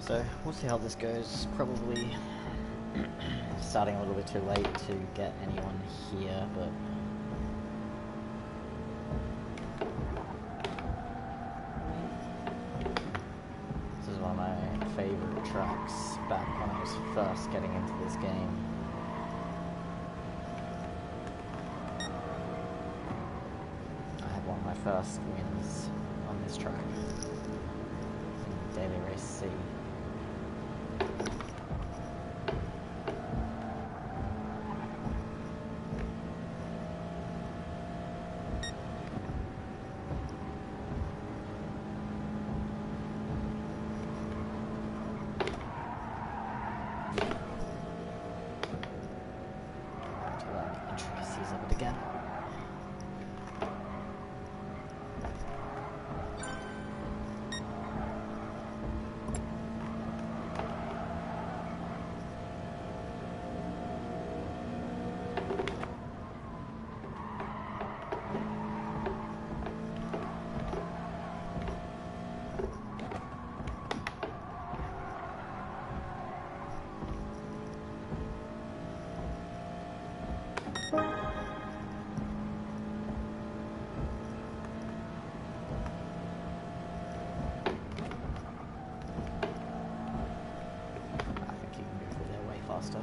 So we'll see how this goes. Probably starting a little bit too late to get anyone here, but this is one of my favourite tracks back when I was first getting into this game. I had one of my first wins on this track in Daily Race C. Intricacies of it again. Faster.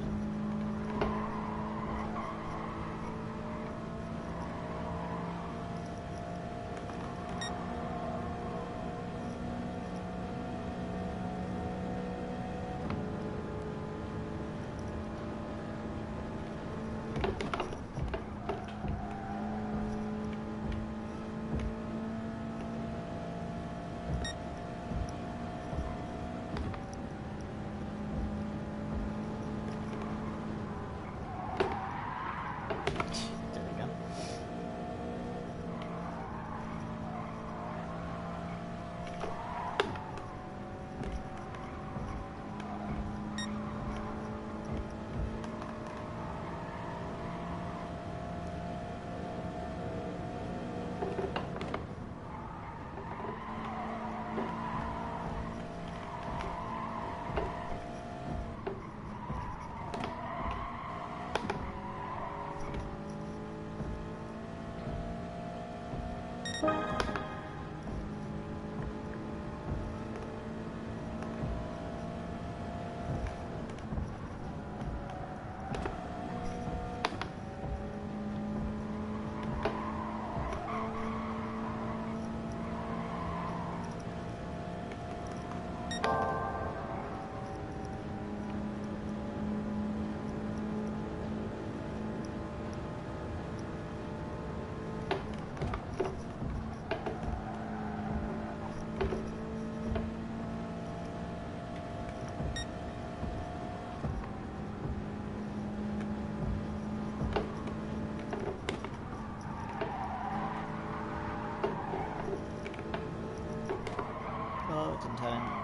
Oh, it's in time.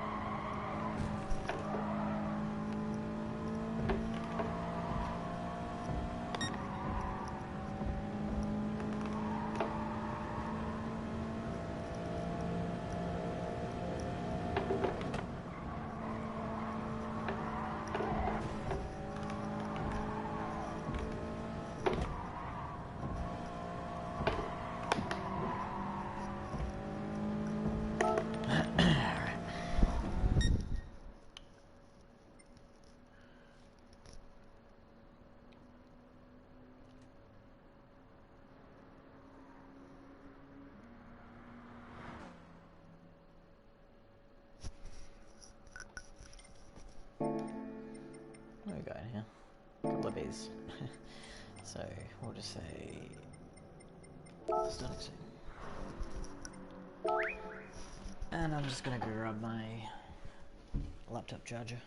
What do we got in here? A couple of these. So we'll just say starting soon. And I'm just gonna go grab my laptop charger.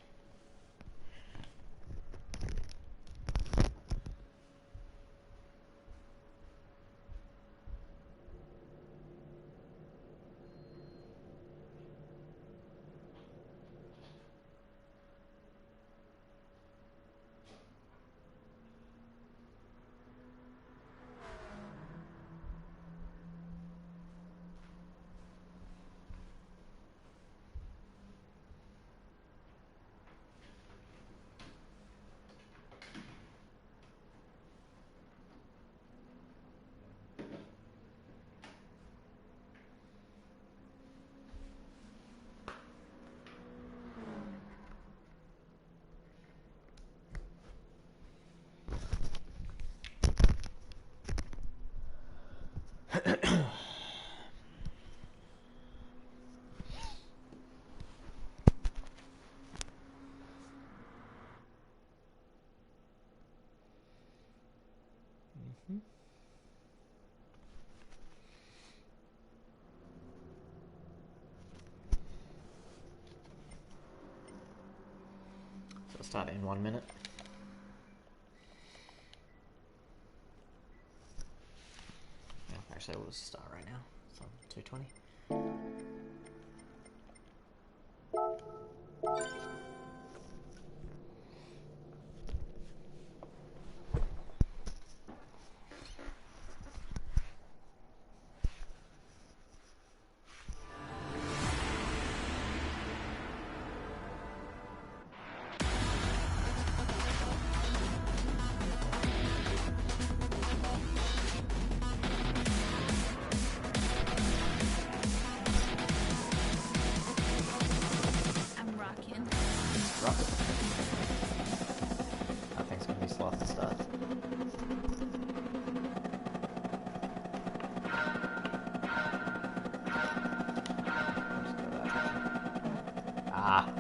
start in 1 minute. Yeah, actually, we'll start right now. It's on 2:20.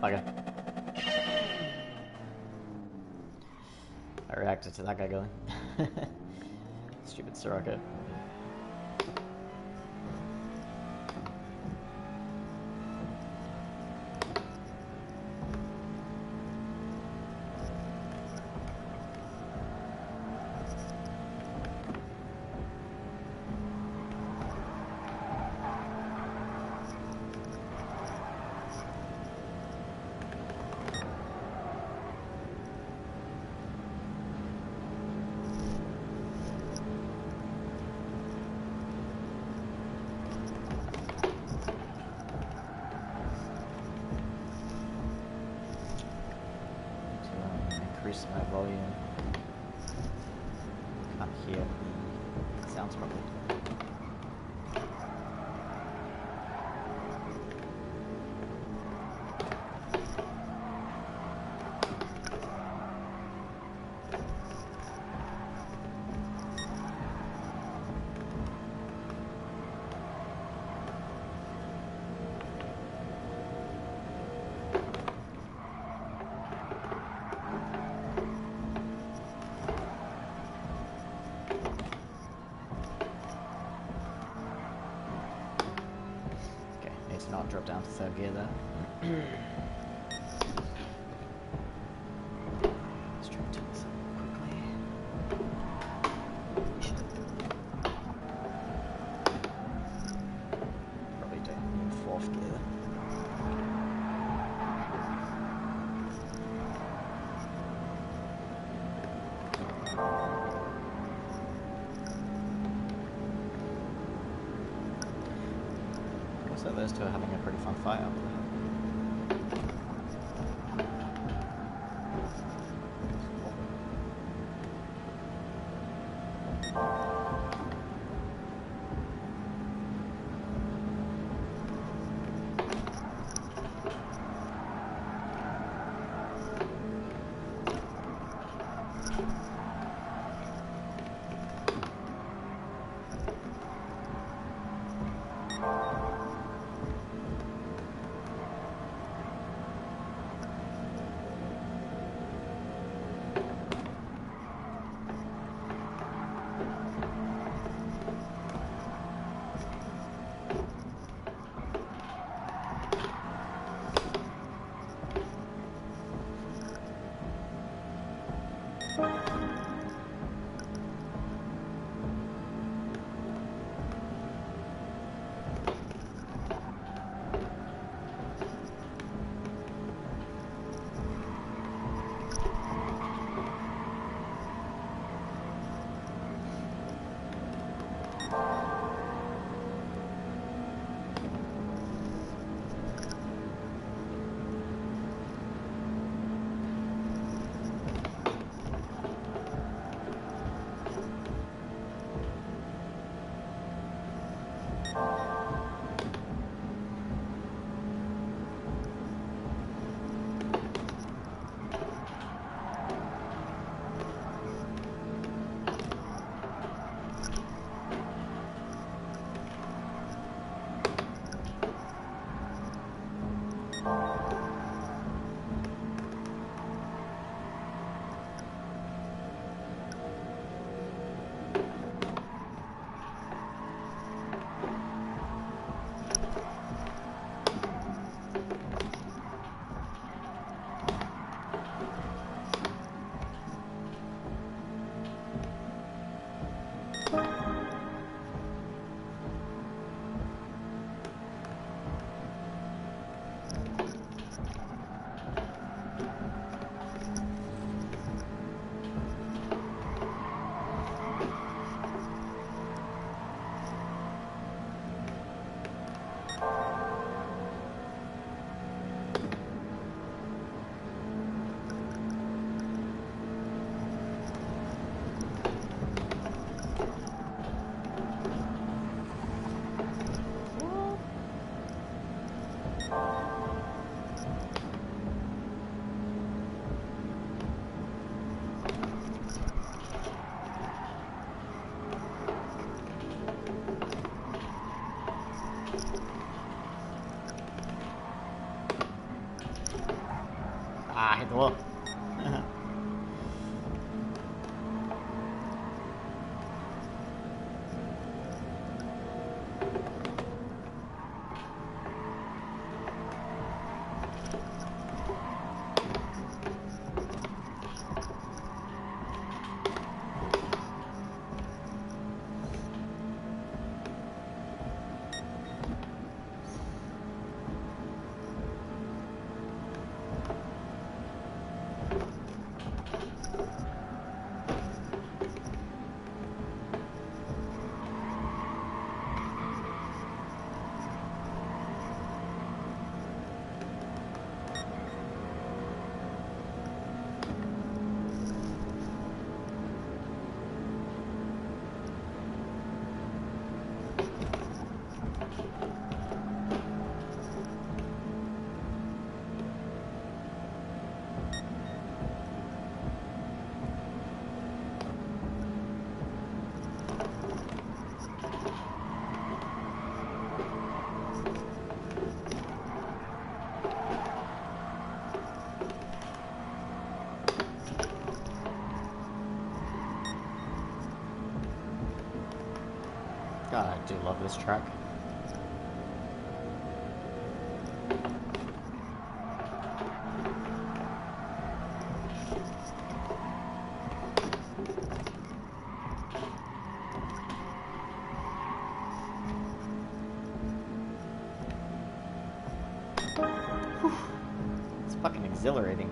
Bugger. I reacted to that guy going. Stupid Soraka. Increase my volume. Can't hear the sounds properly. Not drop down to third gear there. Let's try and turn this up quickly. Probably don't need fourth gear. So those two are having a pretty fun fight up there. Ah, hit the wall. God, I do love this track. Whew. It's fucking exhilarating.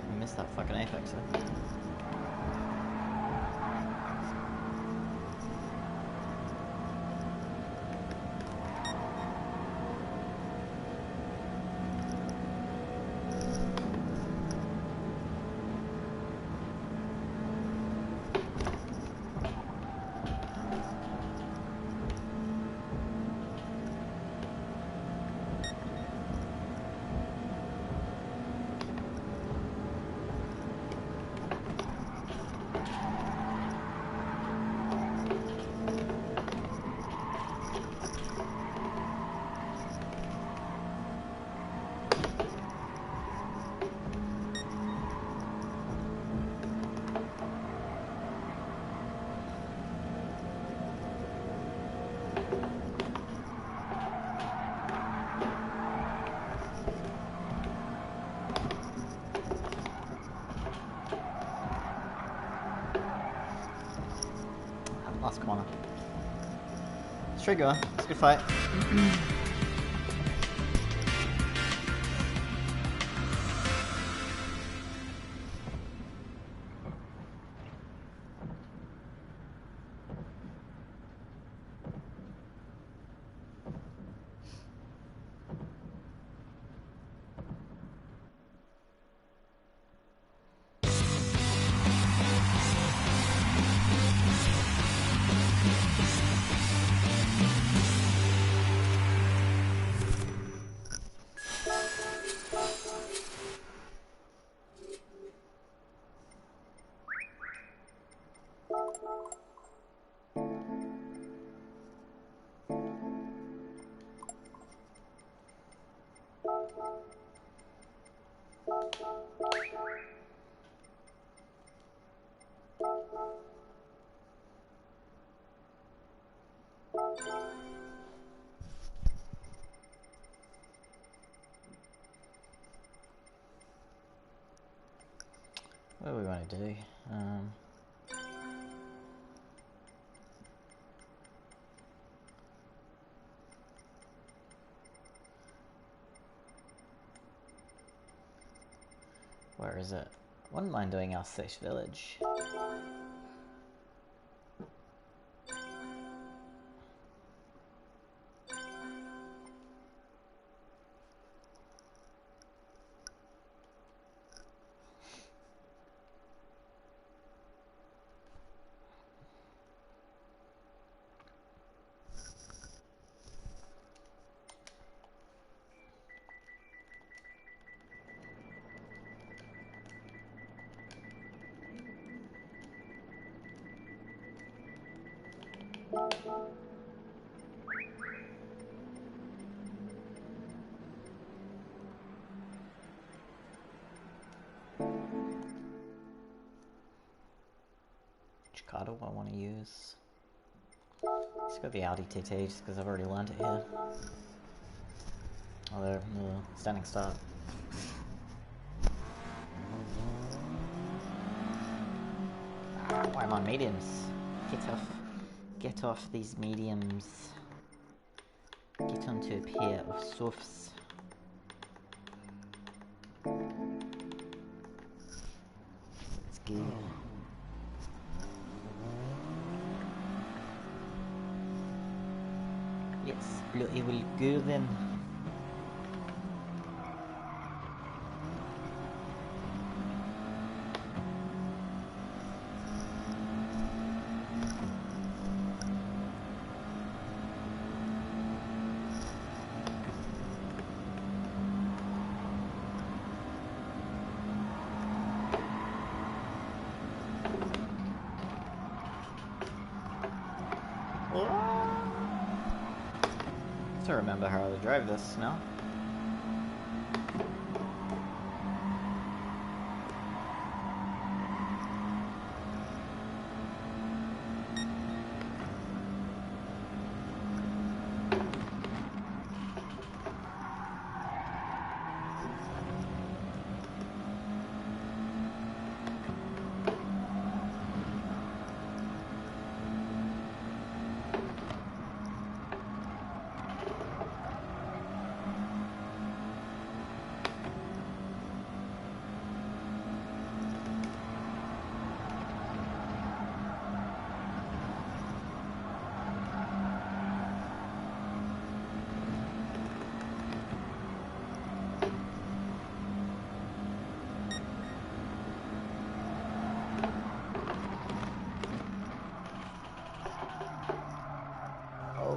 I missed that fucking apex though. Last corner. Straight going. It's a good fight. What do we want to do? Where is it? Wouldn't mind doing our 6th village. Which card do I want to use? Let's go the Audi TT just because I've already learned it here. Although, standing start. Why am I on mediums? Get off these mediums. Get onto a pair of softs. Let's go. Yes, bloody will go then. To remember how to drive this now.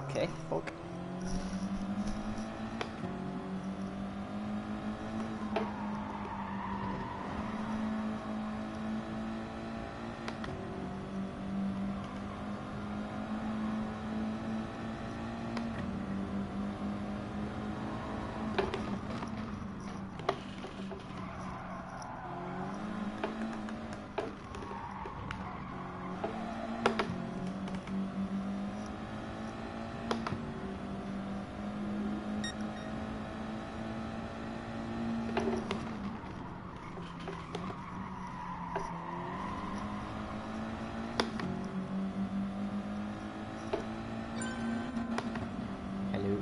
Okay, fuck.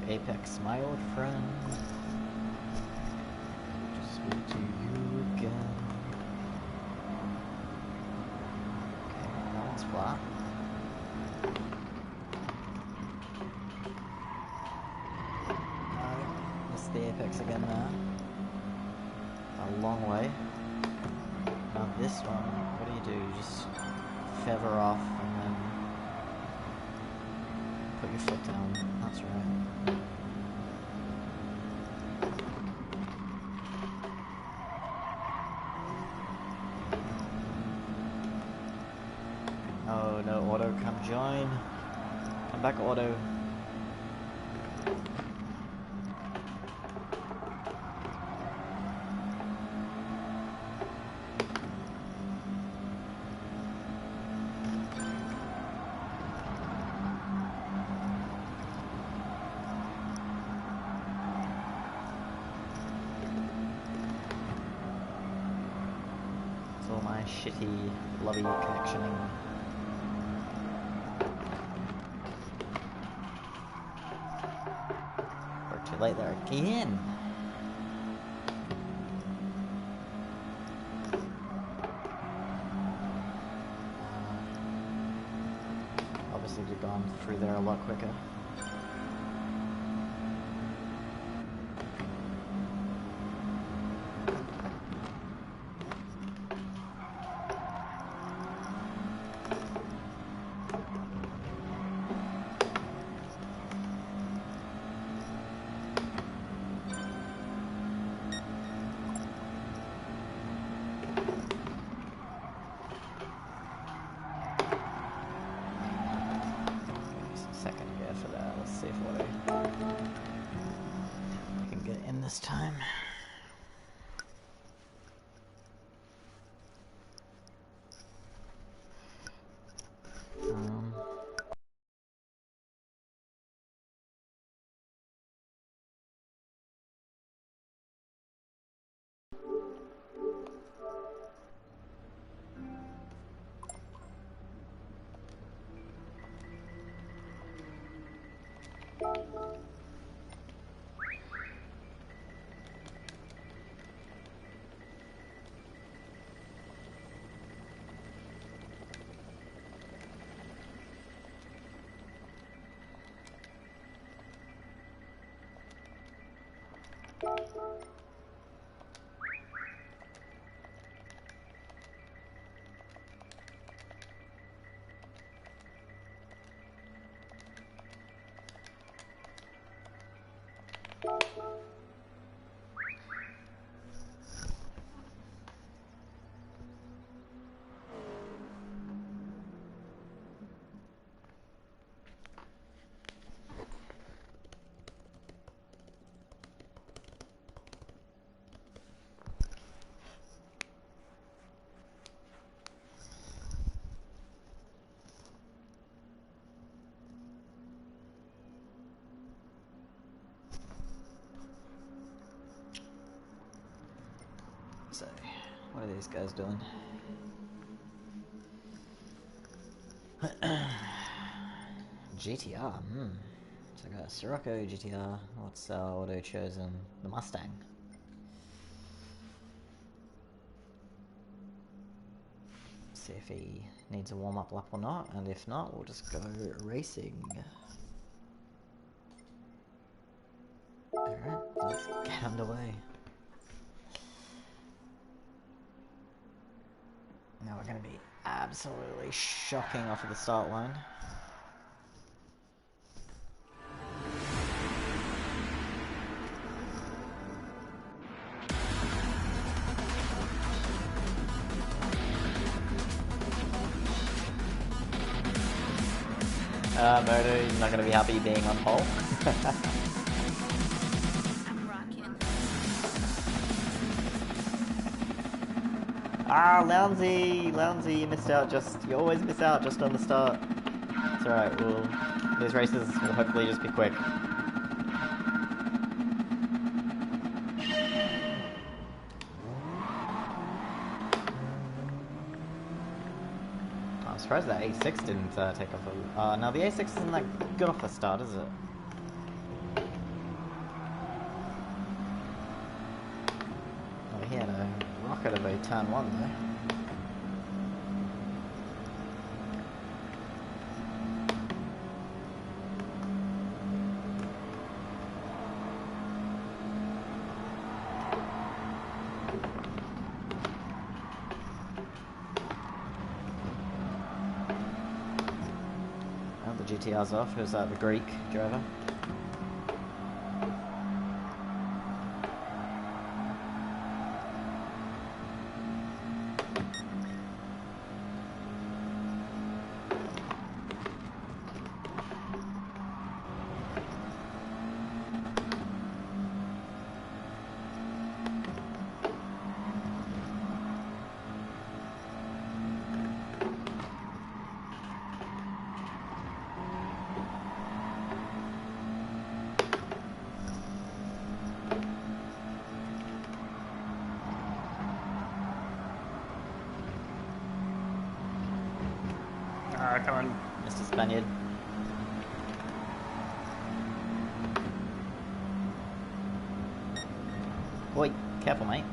Apex, my old friend. Just speak to you again. Okay, that one's flat. Missed the apex again there. A long way. Now this one, what do? You just feather off and then put your foot down. That's right. Oh no, Auto, come join. Come back, Auto. It's all my shitty, lovey connectioning. Too late there again. obviously have gone through there a lot quicker. This time. So, what are these guys doing? GTR, So I got a Sirocco GTR. What's auto chosen? The Mustang. See if he needs a warm-up lap or not, and if not, we'll just go racing. Alright, let's get underway. Now we're going to be absolutely shocking off of the start line. Moto's not going to be happy being on pole. Ah, Lounsey, you missed out you always miss out just on the start. It's alright, these races will hopefully just be quick. I'm surprised that A6 didn't take off. Now the A6 isn't that good off the start, is it? Oh, he had a rocket of a turn 1 though. GTR's off. Who's that? The Greek driver? Come on, Mr. Spaniard. Boy, careful, mate.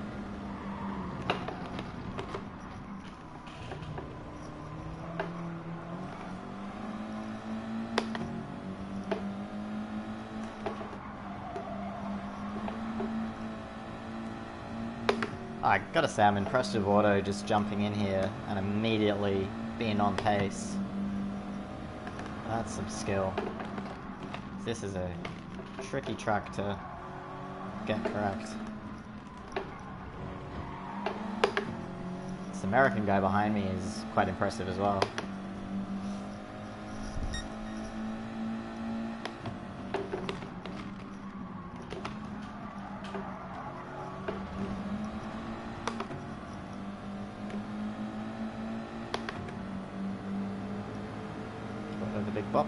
I gotta say, I'm impressed with Auto just jumping in here and immediately being on pace. That's some skill. This is a tricky track to get correct. This American guy behind me is quite impressive as well. The big bop.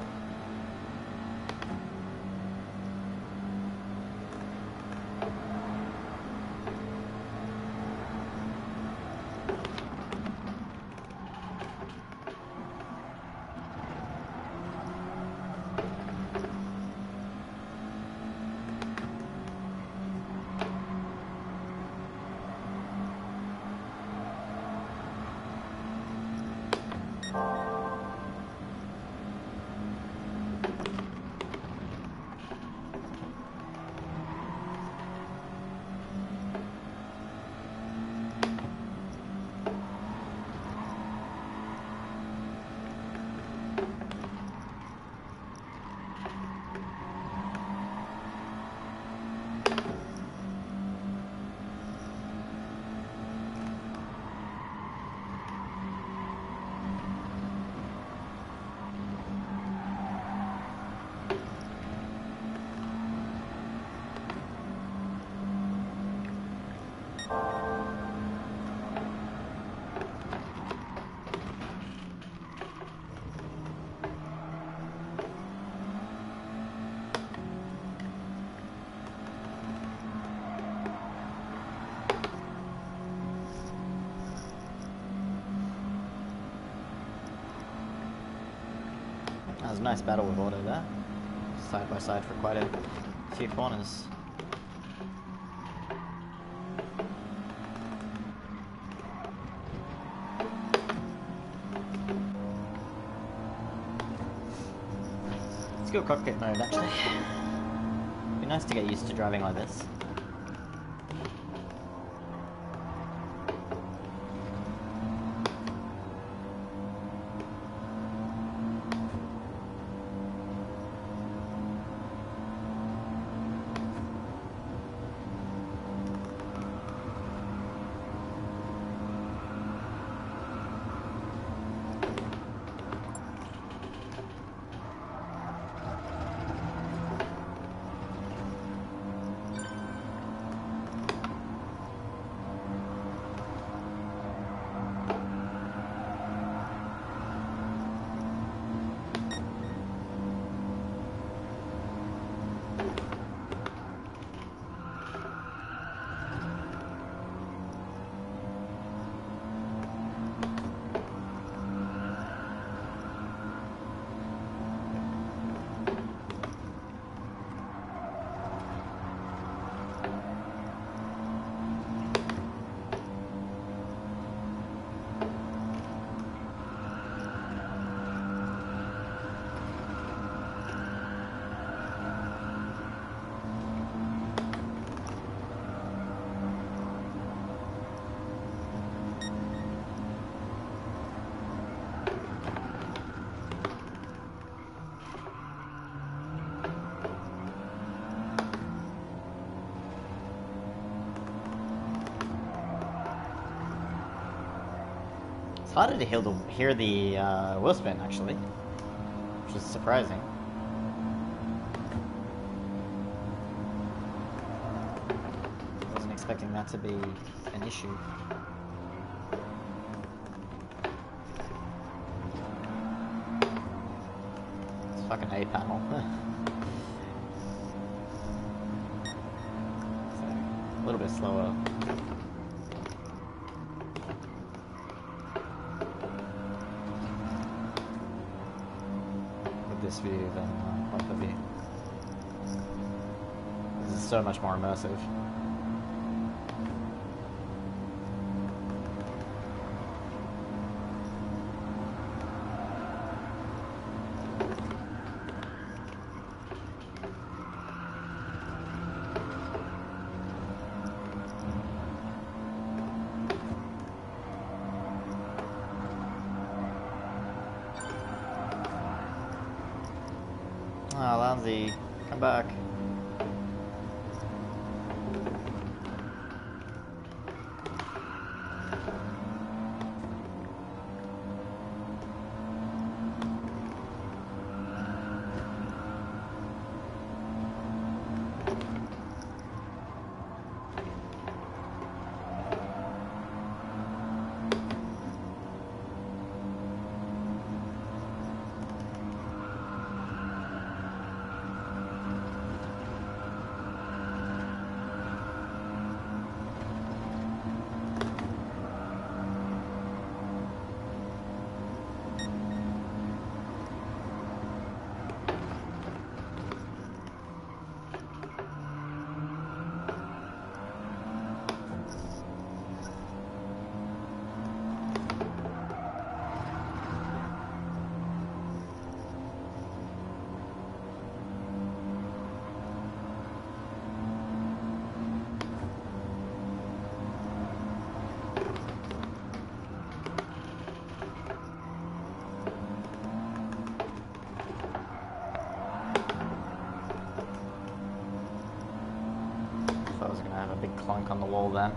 That was a nice battle with Auto there. Side by side for quite a few corners. Let's go cockpit mode actually. Be nice to get used to driving like this. It's harder to hear the wheel spin actually, which is surprising. Wasn't expecting that to be an issue. It's fucking A panel. So, a little bit slower. This view than Bumper view. This is so much more immersive. Ah, Lanzi, come back. I was gonna have a big clunk on the wall then.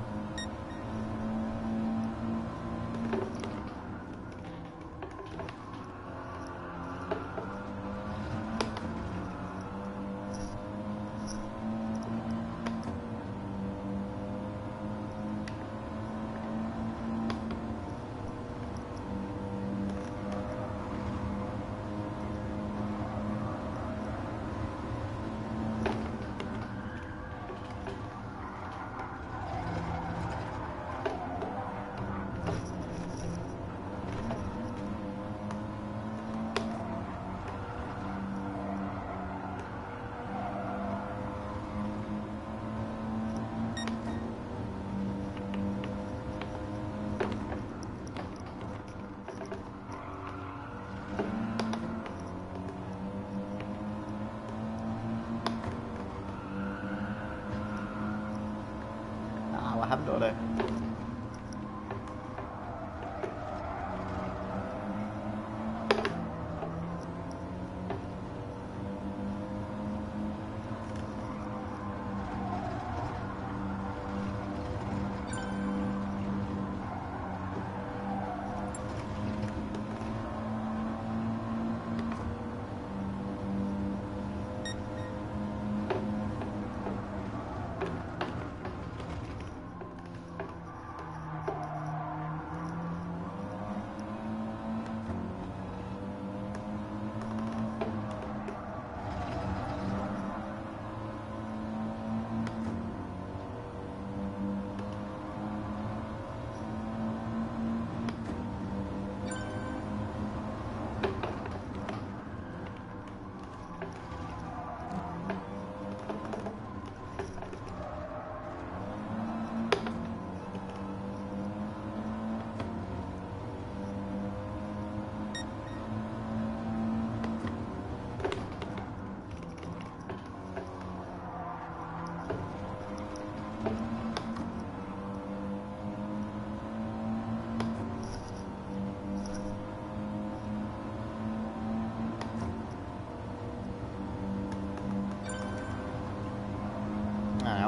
What happened to auto?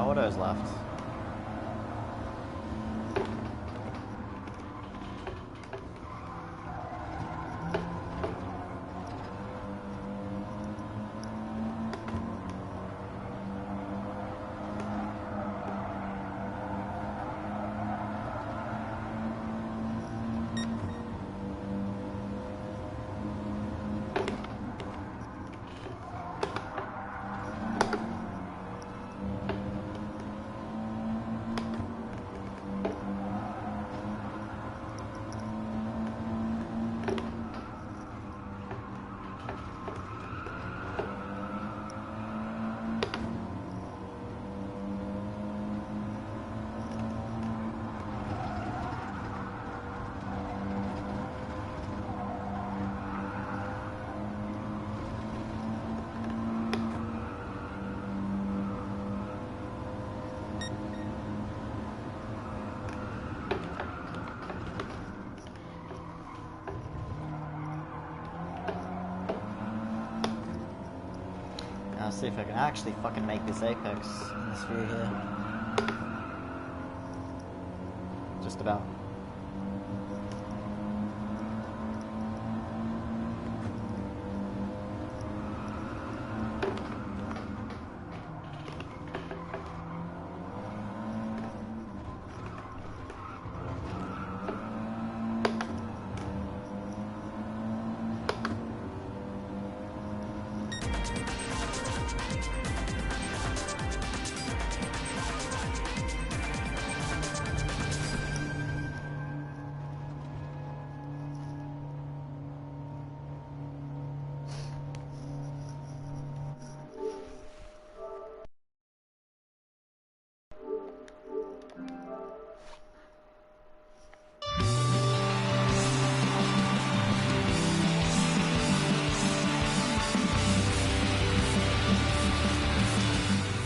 Auto's left. Let's see if I can actually fucking make this apex in this view here. Just about.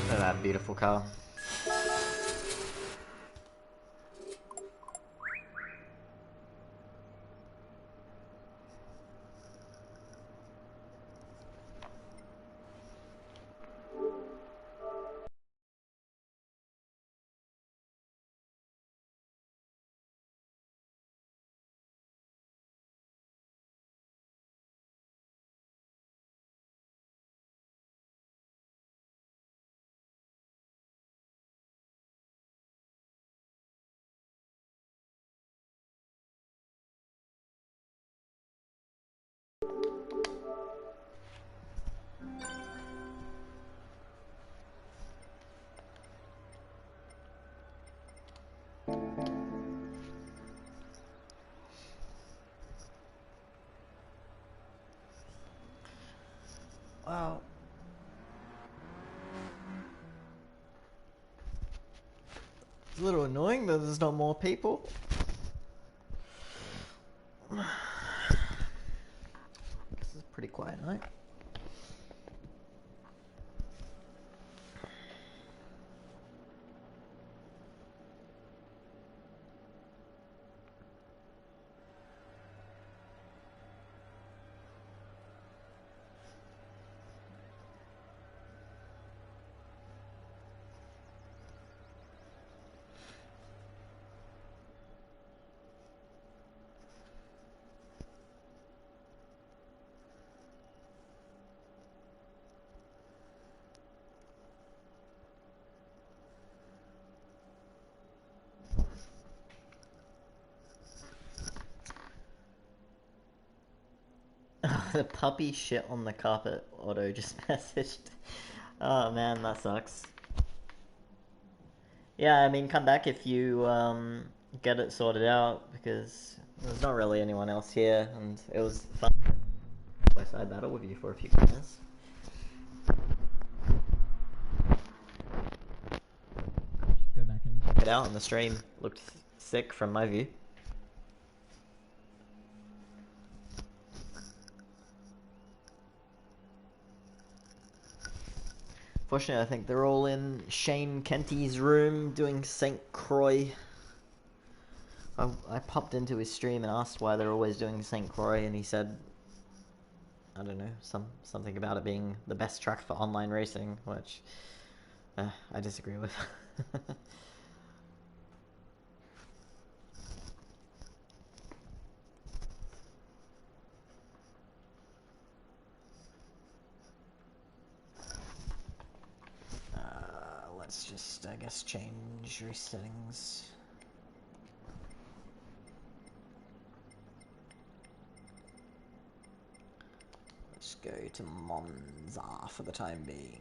Look at that beautiful car. Wow. It's a little annoying that there's not more people. This is a pretty quiet night. The puppy shit on the carpet, Otto just messaged. Oh man, that sucks. Yeah, I mean, come back if you get it sorted out, because there's not really anyone else here, and it was fun side battle with you for a few minutes. Go back and check it out on the stream. Looked sick from my view. Fortunately, I think they're all in Shane Kenty's room doing St. Croix. I popped into his stream and asked why they're always doing St. Croix, and he said, I don't know, something about it being the best track for online racing, which I disagree with. Let's just, I guess, change race settings. Let's go to Monza for the time being.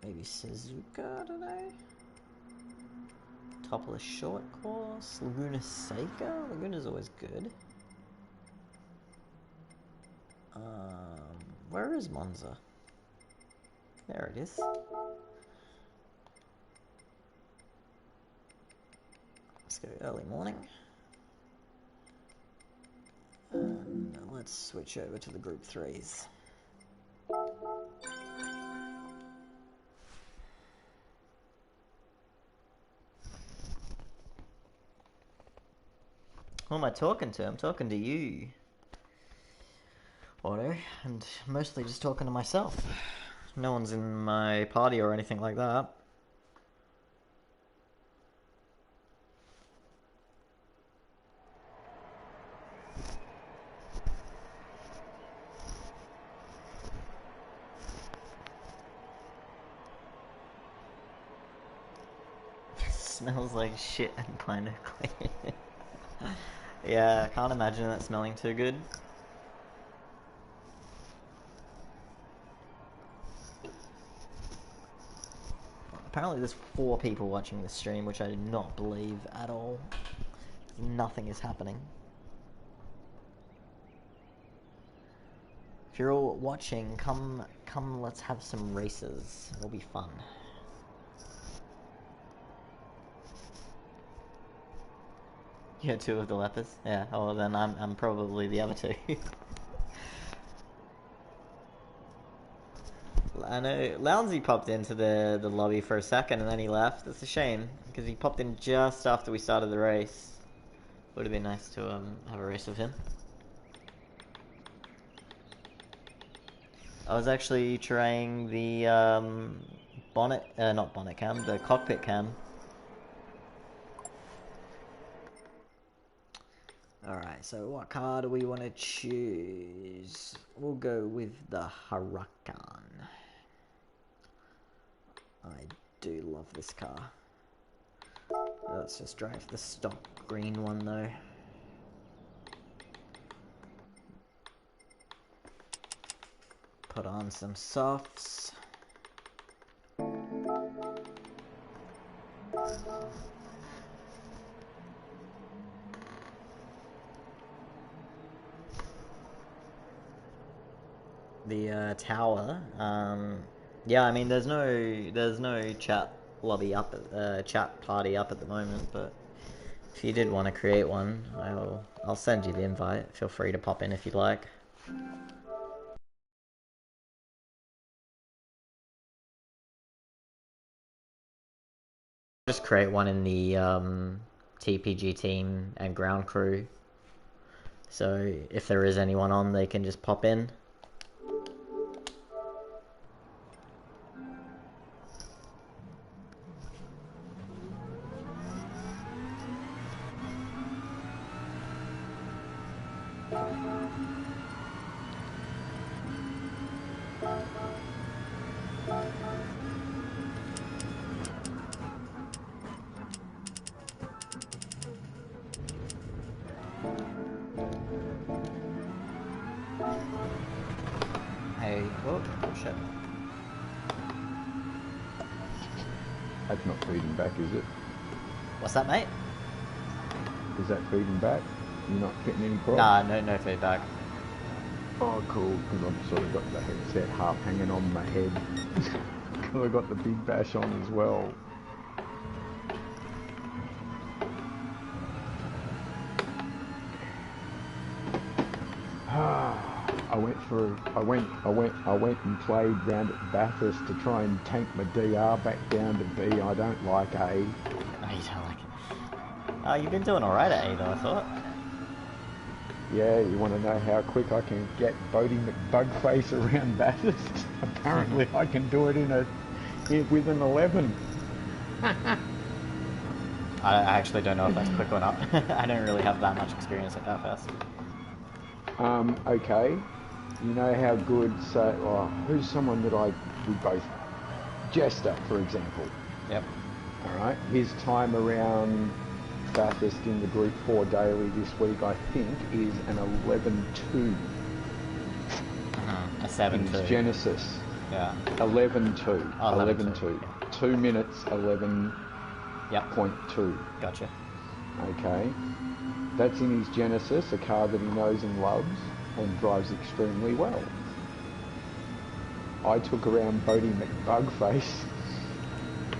Maybe Suzuka today? Top of the short course. Laguna Seca? Laguna's always good. Where is Monza? There it is. Let's go early morning. And let's switch over to the Group 3s. Who am I talking to? I'm talking to you, Otto, and mostly just talking to myself. No one's in my party or anything like that. Smells like shit and kind of clean. Yeah, I can't imagine that smelling too good. Apparently there's 4 people watching this stream, which I do not believe at all. Nothing is happening. If you're all watching, come let's have some races. It'll be fun. You're 2 of the lepers? Yeah, oh then I'm probably the other 2. I know Lounsey popped into the lobby for a second and then he left. It's a shame, because he popped in just after we started the race. Would have been nice to have a race with him. I was actually trying the not bonnet cam, the cockpit cam. Alright, so what car do we want to choose? We'll go with the Huracan. I do love this car. Let's just drive the stock green one though. Put on some softs. The tower. Yeah, I mean, there's no chat lobby up, chat party up at the moment. But if you did want to create one, I'll send you the invite. Feel free to pop in if you'd like. Just create one in the TPG team and ground crew. So if there is anyone on, they can just pop in. Hey, oh shit. That's not feeding back, is it? What's that, mate? Is that feeding back? You're not getting any problems? Nah, no feedback. Oh, cool, because I've sort of got the headset half hanging on my head. Because I've got the Big Bash on as well. I went and played round at Bathurst to try and tank my DR back down to B. I don't like A. No, you don't like it. You've been doing alright at A though, I thought. Yeah, you want to know how quick I can get Bodie McBugface around Bathurst? Apparently I can do it with an 11. I actually don't know if that's quick or not. I don't really have that much experience at Bathurst. Okay. You know how good, who's someone that we both... Jester, for example. Yep. Alright, his time around Bathurst in the Group 4 daily this week, I think, is an 11.2. A 7.2. His Genesis. Yeah. 11.2. Oh, 11.2. 2 minutes, 11.2. Yep. Gotcha. Okay. That's in his Genesis, a car that he knows and loves and drives extremely well. I took around Bodie McBugface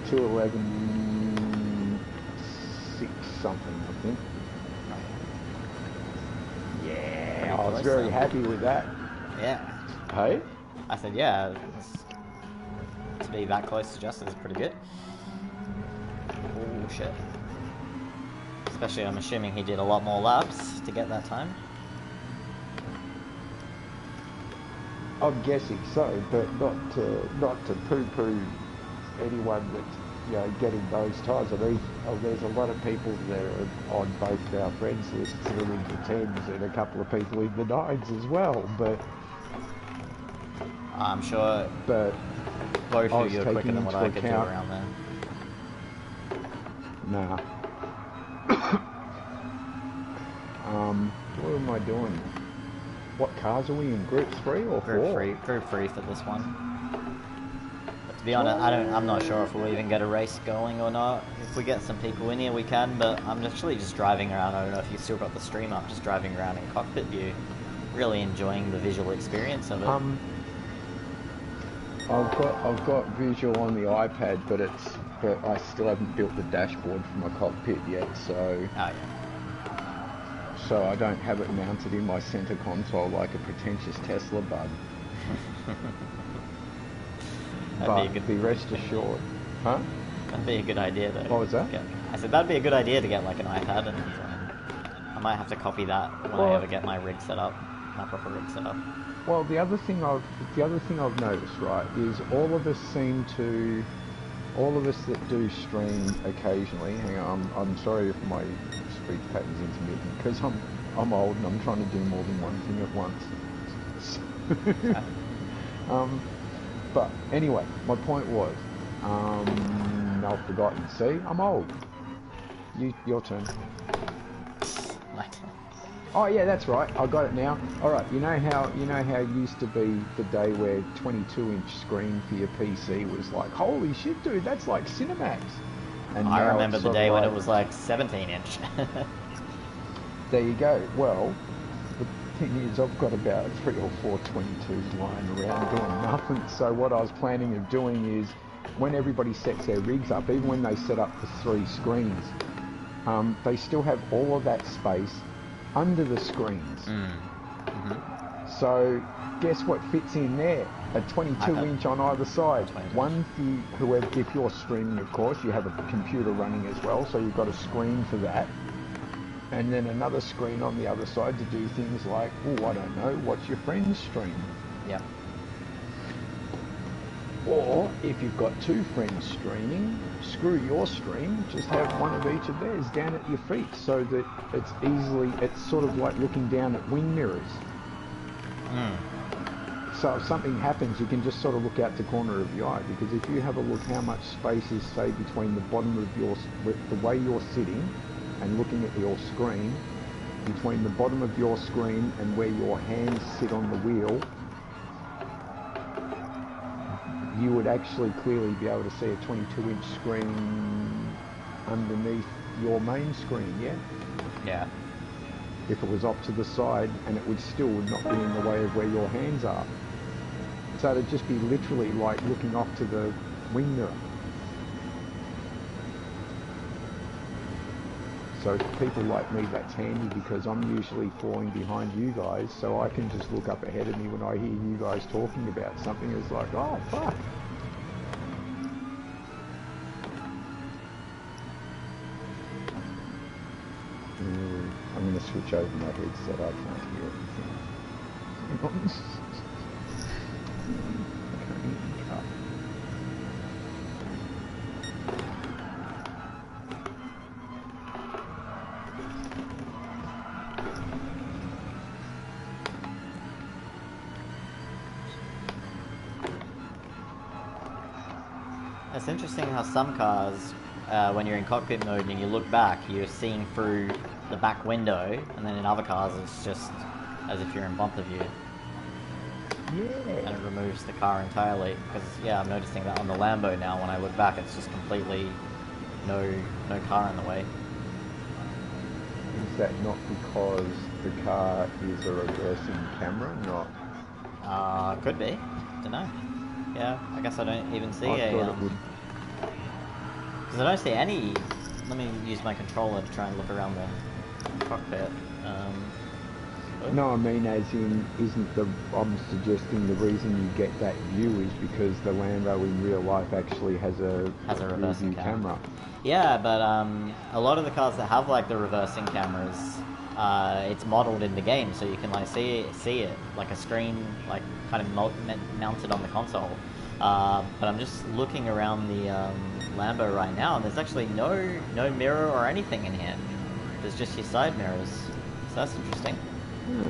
to 11.6 something, I think. Yeah, I was very happy with that. Yeah. Hey? I said, yeah, to be that close to Justin is pretty good. Oh shit. Especially, I'm assuming he did a lot more laps to get that time. I'm guessing so, but not to poo-poo anyone that's getting those times. I mean, there's a lot of people that are on both our friends lists that are in the 10s and a couple of people in the 9s as well. But I'm sure both of you are quicker than what I could do around there. Nah. What am I doing? What cars are we in? Group 3 or 4? Group 3 for this one. But to be honest, I'm not sure if we'll even get a race going or not. If we get some people in here, we can, but I'm actually just driving around. I don't know if you still got the stream up, just driving around in cockpit view. Really enjoying the visual experience of it. I've got visual on the iPad, but I still haven't built the dashboard for my cockpit yet, so... Oh, yeah. So I don't have it mounted in my center console like a pretentious Tesla bug. But be rest assured. Huh? That'd be a good idea, though. What was that? I said that'd be a good idea to get like an iPad, and I might have to copy that when I ever get my rig set up, my proper rig set up. Well, the other thing I've noticed, right, is all of us that do stream occasionally. Hang on, I'm sorry if my speech pattern's intermittent because I'm old and I'm trying to do more than one thing at once. But anyway, my point was, now I've forgotten. See, I'm old. Your turn. My turn. Oh yeah, that's right. I got it now. All right. You know how it used to be the day where 22-inch screen for your PC was like, holy shit, dude, that's like Cinemax. And I remember the day when it was like 17-inch. There you go. Well, the thing is, I've got about 3 or 4 22s lying around doing nothing. So what I was planning of doing is, when everybody sets their rigs up, even when they set up the 3 screens, they still have all of that space under the screens. So guess what fits in there? A 22-inch on either side. One for whoever, if you're streaming, of course, you have a computer running as well, so you've got a screen for that. And then another screen on the other side to do things like, oh, I don't know, watch your friends stream. Yep. Or if you've got 2 friends streaming, screw your stream, just have one of each of theirs down at your feet so that it's sort of like looking down at wing mirrors. So if something happens, you can just sort of look out the corner of your eye, because if you have a look how much space is, say, between the bottom of the way you're sitting and looking at your screen, between the bottom of your screen and where your hands sit on the wheel, you would actually clearly be able to see a 22-inch screen underneath your main screen, yeah? Yeah. If it was off to the side, and it would still not be in the way of where your hands are. So it'd just be literally like looking off to the wing mirror. So for people like me, that's handy, because I'm usually falling behind you guys, so I can just look up ahead of me when I hear you guys talking about something. It's like, oh, fuck. I'm going to switch over my headset. I can't hear anything. Hang on. It's interesting how some cars, when you're in cockpit mode and you look back, you're seeing through the back window, and then in other cars it's just as if you're in bumper view. Yeah. And it removes the car entirely, because yeah, I'm noticing that on the Lambo now, when I look back, it's just completely no car in the way. Is that not because the car is a reversing camera? Not. Could be. Don't know. Yeah, I guess I don't even see because I don't see any. Let me use my controller to try and look around the cockpit. No, I mean, as in, isn't the, I'm suggesting the reason you get that view is because the Lambo in real life actually has a Has a rear reversing view camera. camera. Yeah, but a lot of the cars that have like the reversing cameras, it's modeled in the game, so you can like see it like a screen, like kind of mounted on the console. But I'm just looking around the Lambo right now, and there's actually no mirror or anything in here. There's just your side mirrors, so that's interesting. Yeah.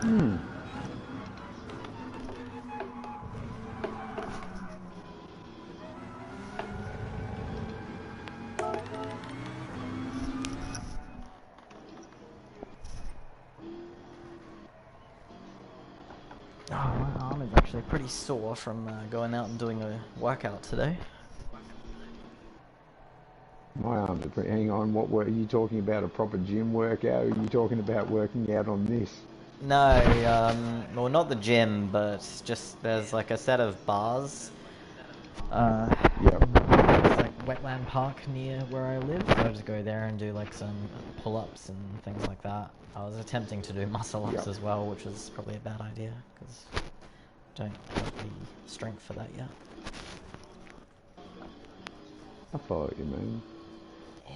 Hmm. Oh, my arm is actually pretty sore from going out and doing a workout today. My arms are pretty, hang on, what were you talking about? A proper gym workout? Or are you talking about working out on this? No, well, not the gym, but just there's like a set of bars. Yep. It's like wetland park near where I live, so I just go there and do like some pull-ups and things like that. I was attempting to do muscle-ups Yep. as well, which was probably a bad idea because I don't have the strength for that yet. I follow you, man. Yeah.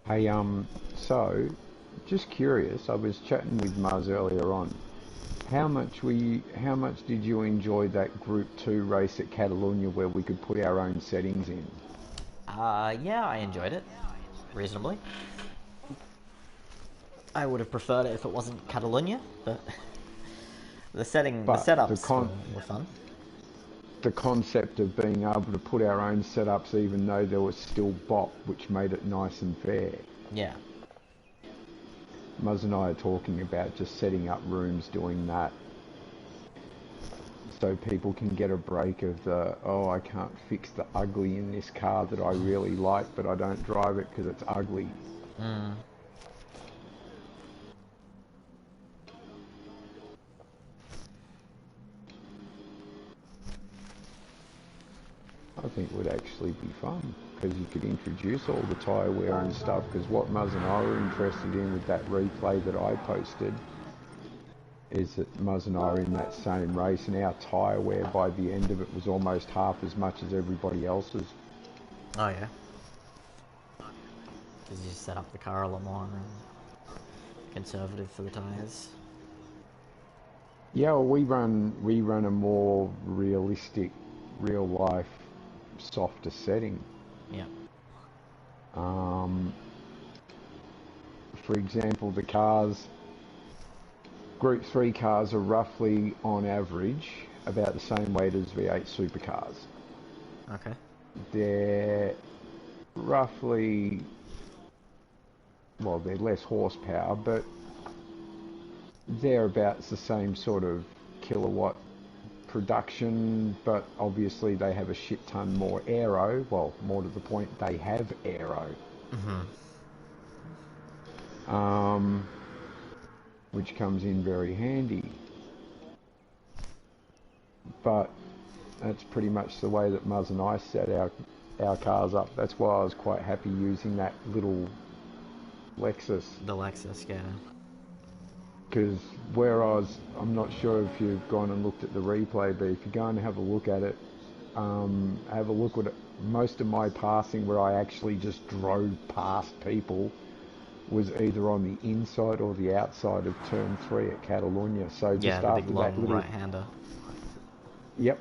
Hey, so, just curious, I was chatting with Muzz earlier on. How much did you enjoy that Group 2 race at Catalunya where we could put our own settings in? Yeah, I enjoyed it reasonably. I would have preferred it if it wasn't Catalunya, but the But setups were fun. the concept of being able to put our own setups even though there was still bot, which made it nice and fair. Yeah. Muzz and I are talking about just setting up rooms doing that so people can get a break of the, oh, I can't fix the ugly in this car that I really like, but I don't drive it because it's ugly. Mm. I think it would actually be fun because you could introduce all the tyre wear and stuff, because what Muzz and I were interested in with that replay that I posted is that Muzz and I are in that same race and our tyre wear by the end of it was almost half as much as everybody else's. Oh yeah. Because you set up the car a lot more conservative for the tyres. Yeah, well, we run a more realistic, real life, softer setting. Yeah. For example, the cars, Group 3 cars are roughly, on average, about the same weight as V8 supercars. Okay. They're roughly, well, they're less horsepower, but they're about the same sort of kilowatt production, but obviously they have a shit ton more aero. Well, more to the point, they have aero. Which comes in very handy. But that's pretty much the way that Muzz and I set our cars up. That's why I was quite happy using that little Lexus. The Lexus, yeah. Because I'm not sure if you've gone and looked at the replay, but if you go and have a look at it, have a look at it. Most of my passing where I actually just drove past people was either on the inside or the outside of turn 3 at Catalunya. So Yeah, just the big after long that little... right-hander. Yep.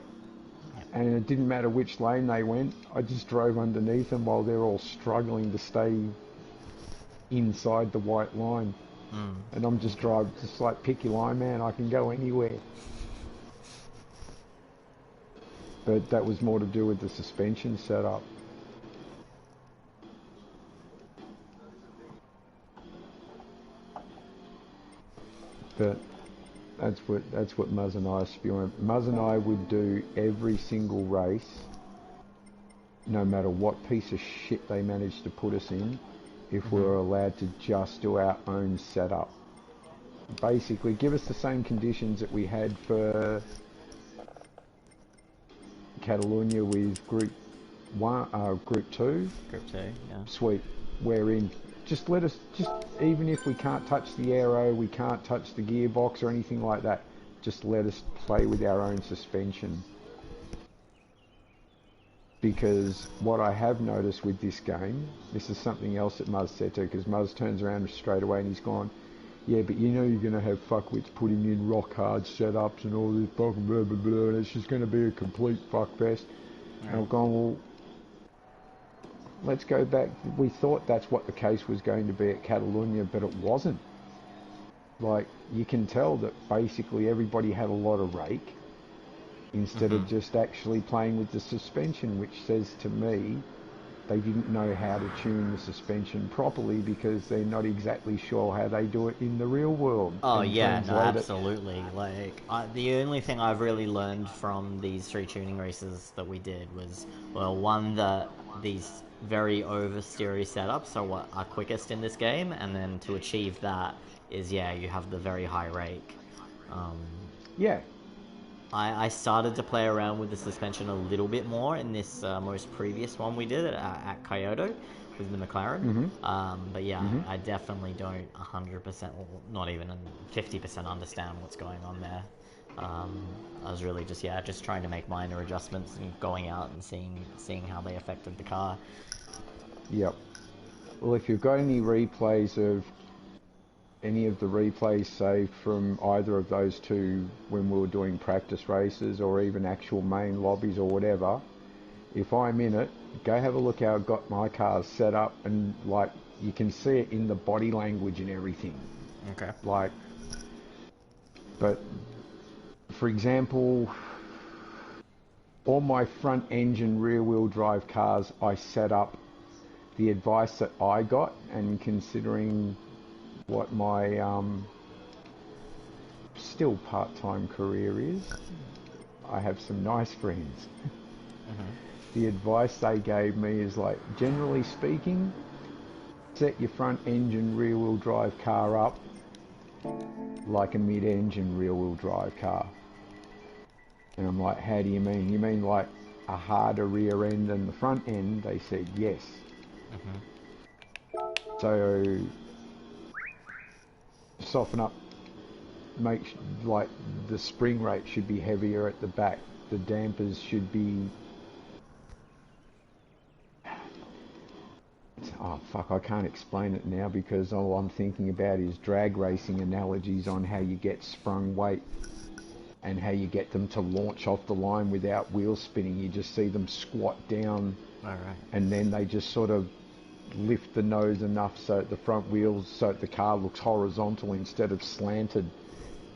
Yep. And it didn't matter which lane they went, I just drove underneath them while they're all struggling to stay inside the white line. And I'm just driving, just like, pick your line, man, I can go anywhere. But that was more to do with the suspension setup. But that's what Muzz and I are spewing. Muzz and I would do every single race, no matter what piece of shit they managed to put us in, if we were allowed to just do our own setup. Basically, give us the same conditions that we had for Catalunya with Group Group 2. Group 2, yeah. Sweet, we're in. Just let us, just even if we can't touch the aero, we can't touch the gearbox or anything like that, just let us play with our own suspension. Because what I have noticed with this game, this is something else that Muzz said to, because Muzz turns around straight away and he's gone, yeah, but you know you're going to have fuckwits putting in rock hard setups and all this blah blah blah blah, and it's just going to be a complete fuckfest. Right. And I've gone, well, let's go back. We thought that's what the case was going to be at Catalunya, but it wasn't. Like, you can tell that basically everybody had a lot of rake instead of just actually playing with the suspension, which says to me they didn't know how to tune the suspension properly because they're not exactly sure how they do it in the real world. Oh yeah, no, absolutely. Like, the only thing I've really learned from these 3 tuning races that we did was, well, one, that these very oversteery setups are what are quickest in this game, and then to achieve that is, yeah, you have the very high rake. Yeah. I started to play around with the suspension a little bit more in this most previous one we did at Kyoto with the McLaren. But yeah, I definitely don't 100%, or not even 50% understand what's going on there. I was really just trying to make minor adjustments and going out and seeing how they affected the car. Yep. Well, if you've got any replays of any of the replays, say from either of those 2 when we were doing practice races or even actual main lobbies or whatever, if I'm in it, go have a look how I've got my cars set up, and like you can see it in the body language and everything. Okay. Like, but for example, all my front engine rear wheel drive cars, I set up the advice that I got, and considering what my still part-time career is, I have some nice friends. The advice they gave me is, like, generally speaking, set your front engine rear wheel drive car up like a mid-engine rear wheel drive car. And I'm like, how do you mean? You mean like a harder rear end than the front end? They said yes. So soften up, like the spring rate should be heavier at the back, the dampers should be, oh fuck, I can't explain it now because all I'm thinking about is drag racing analogies on how you get sprung weight and how you get them to launch off the line without wheel spinning. You just see them squat down, and then they just sort of lift the nose enough so the front wheels, so the car looks horizontal instead of slanted,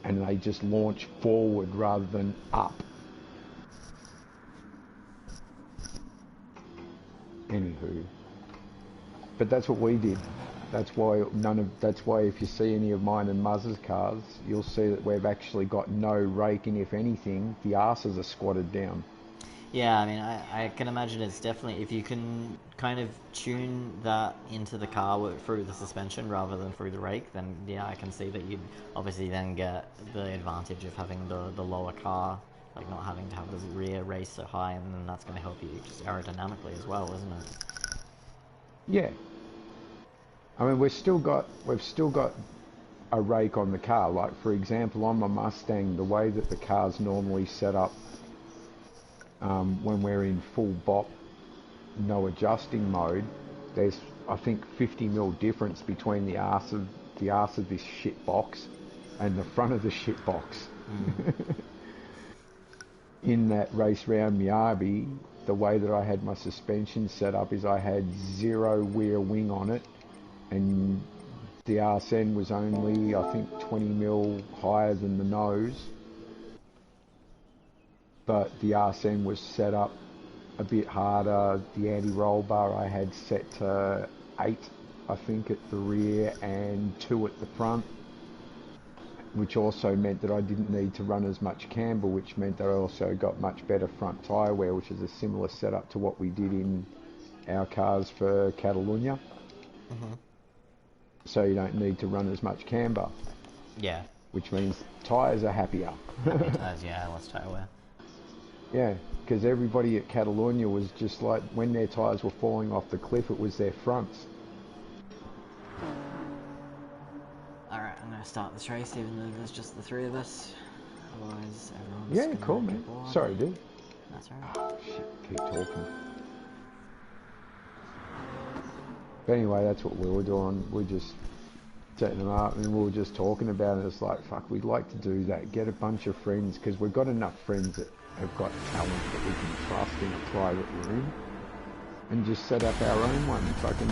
and they just launch forward rather than up. Anywho, but that's what we did. That's why if you see any of mine and Muzz's cars, you'll see that we've actually got no rake, and if anything, the arses are squatted down. Yeah, I mean, I can imagine it's definitely, if you can kind of tune that into the car through the suspension rather than through the rake, then yeah, I can see that you'd obviously then get the advantage of having the lower car, like not having to have the rear race so high, and then that's going to help you just aerodynamically as well, isn't it? Yeah. I mean, we've still got a rake on the car. Like, for example, on my Mustang, the way that the car's normally set up, when we're in full bop, no adjusting mode, there's, I think, 50mm difference between the arse of this shit box and the front of the shit box. In that race round Miyabi, the way that I had my suspension set up is I had 0 rear wing on it, and the RSN was only, I think, 20mm higher than the nose. But the RSN was set up a bit harder. The anti-roll bar I had set to 8, I think, at the rear and 2 at the front, which also meant that I didn't need to run as much camber, which meant that I also got much better front tyre wear, which is a similar setup to what we did in our cars for Catalunya. So you don't need to run as much camber. Yeah. Which means tyres are happier. Happy tyres, yeah, less tyre wear. Yeah, because everybody at Catalonia was just like, when their tyres were falling off the cliff, it was their fronts. Alright, I'm gonna start this race even though there's just the three of us. Otherwise, everyone's Yeah, gonna cool, get man. bored. Sorry, dude. That's alright. Oh, shit, keep talking. But anyway, that's what we were doing. We're just setting them up and we were just talking about it. It's like, fuck, we'd like to do that. Get a bunch of friends, because we've got enough friends that have got talent that we can trust in a private room. And just set up our own one. Fucking,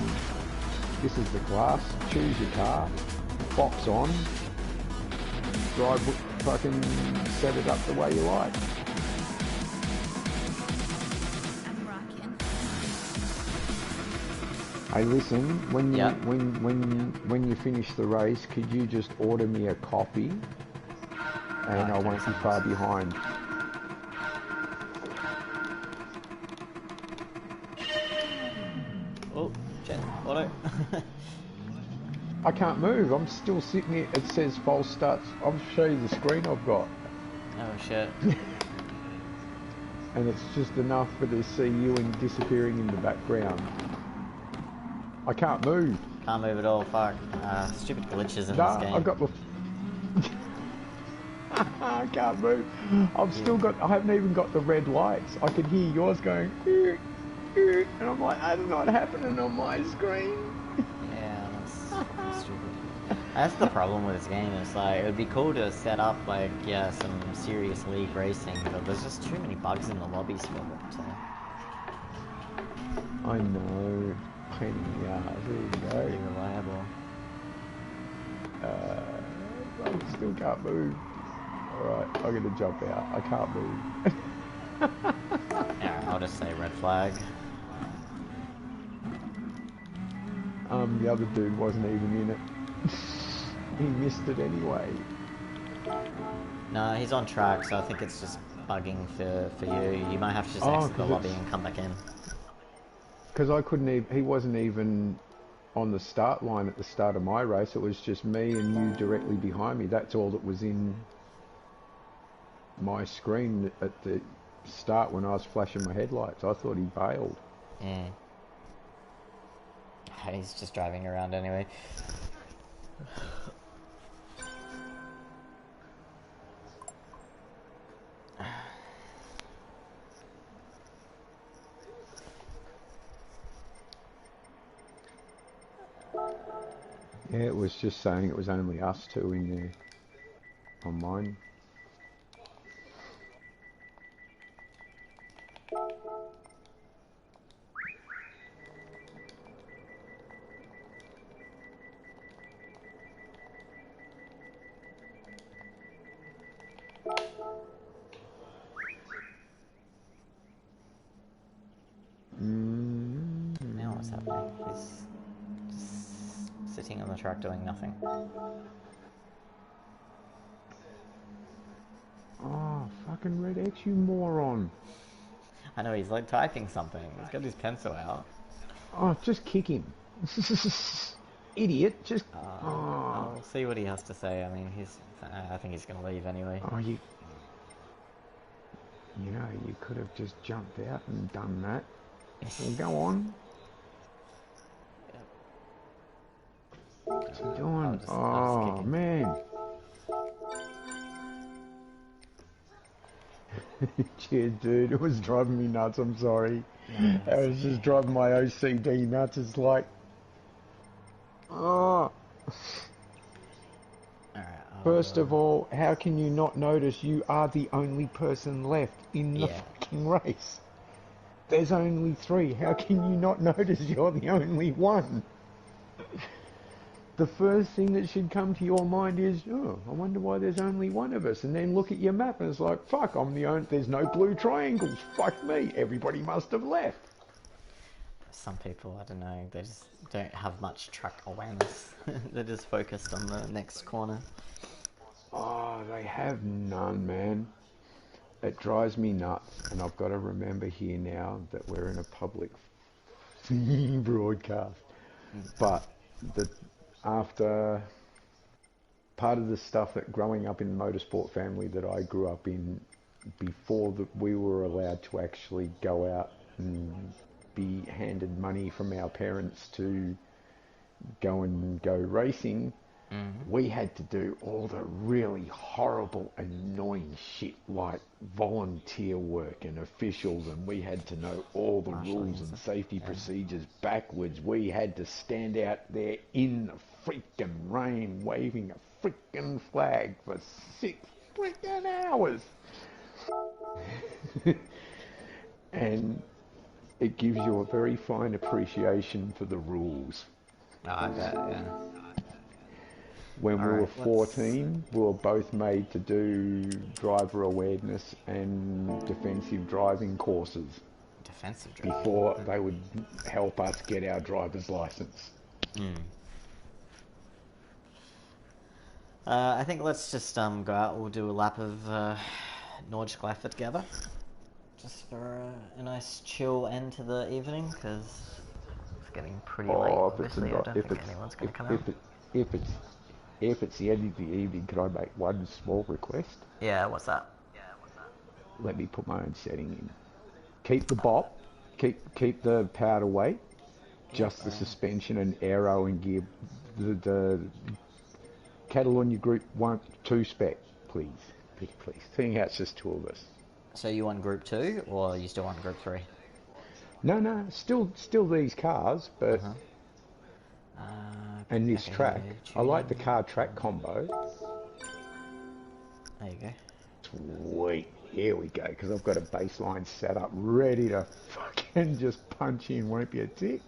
this is the class. Choose your car. Box on. Drive, fucking set it up the way you like. Hey, listen, when you when you finish the race, could you just order me a coffee, and I won't be far behind. Oh, jet, auto. I can't move. I'm still sitting here. It says false starts. I'll show you the screen I've got, Oh shit. and it's just enough for to see you and disappearing in the background. I can't move. Can't move at all, fuck. Stupid glitches in Nah, this game. I've got the... I can't move. I've still got... I haven't even got the red lights. I could hear yours going... And I'm like, that's not happening on my screen. Yeah, that's fucking stupid. That's the problem with this game, it's like, it would be cool to set up, like, yeah, some serious league racing, but there's just too many bugs in the lobbies for it to... I know. Pain in the ass. There you be go. reliable. I still can't move. Alright, I'm gonna jump out. I can't move. Yeah, I'll just say red flag. The other dude wasn't even in it. He missed it anyway. No, he's on track, so I think it's just bugging for you. You might have to just exit the lobby and come back in. Because I couldn't even, he wasn't even on the start line at the start of my race. It was just me and you directly behind me. That's all that was in my screen at the start when I was flashing my headlights. I thought he bailed. Yeah. He's just driving around anyway. Yeah, it was just saying it was only us two in there on mine. Now what's happening? He's just sitting on the track doing nothing. Oh, fucking Red X, you moron. I know, he's like typing something. He's got his pencil out. Oh, just kick him. Idiot, just... I'll see what he has to say. I mean, I think he's going to leave anyway. Oh, you know, you could have just jumped out and done that. Well, go on. What's he doing? Oh, man. Cheers, dude. It was driving me nuts. I'm sorry. No, It was just driving my OCD nuts. It's like... Oh. First of all, how can you not notice you are the only person left in the fucking race? There's only 3. How can you not notice you're the only one? The first thing that should come to your mind is, oh, I wonder why there's only one of us. And then look at your map and it's like, fuck, I'm the only, there's no blue triangles. Fuck me. Everybody must have left. Some people, I don't know, they just don't have much track awareness. They're just focused on the next corner. Oh, they have none, man. It drives me nuts, and I've got to remember here now that we're in a public broadcast. But after part of the stuff that growing up in the motorsport family that I grew up in, before we were allowed to actually go out and be handed money from our parents to go racing, we had to do all the really horrible, annoying shit like volunteer work and officials, and we had to know all the rules and safety procedures backwards. We had to stand out there in the freaking rain waving a freaking flag for 6 freaking hours. And it gives you a very fine appreciation for the rules. Oh, I bet, yeah. When we were 14, we were both made to do driver awareness and defensive driving courses. Defensive driving? Before they would help us get our driver's license. I think let's just go out. We'll do a lap of Nordschleife together. Just for a nice chill end to the evening, because it's getting pretty late. Obviously, I don't think anyone's going to come out. If it's the end of the evening, can I make one small request? Yeah, what's that? Let me put my own setting in. Keep the bop, keep the power to weight, just the suspension and aero and gear. The Catalonia Group 2 spec, please. Seeing how it's just 2 of us. So you want Group 2, or you still want Group 3? No, still these cars, but... and this track. I like the car track combo. There you go. Sweet. Here we go, because I've got a baseline set up ready to fucking just punch in, won't be a tick.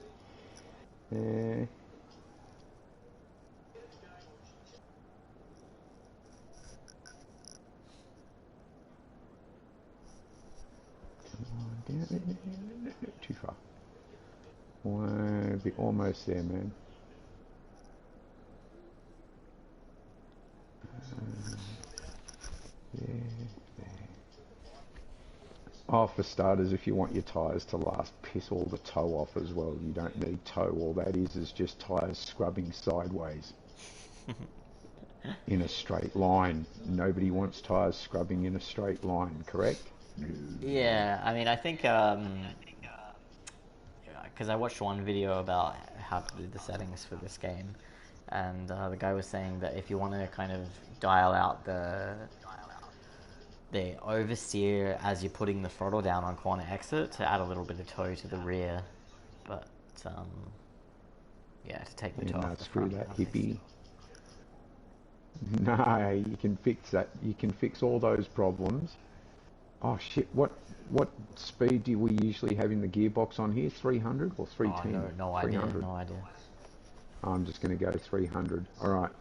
Too far. Won't be almost there, man. Yeah, there. Oh, for starters, if you want your tyres to last, piss all the toe off as well. You don't need toe. All that is just tyres scrubbing sideways in a straight line. Nobody wants tyres scrubbing in a straight line, correct? Yeah, I mean, I think, because I watched one video about how to do the settings for this game, and the guy was saying that if you want to kind of dial out the oversteer as you're putting the throttle down on corner exit, to add a little bit of toe to the rear, but yeah, to take the toe off the front. Screw that, hippie. No, you can fix that. You can fix all those problems. Oh shit, what speed do we usually have in the gearbox on here? 300 or 310? Oh, no idea, no idea. I'm just going to go 300. Alright.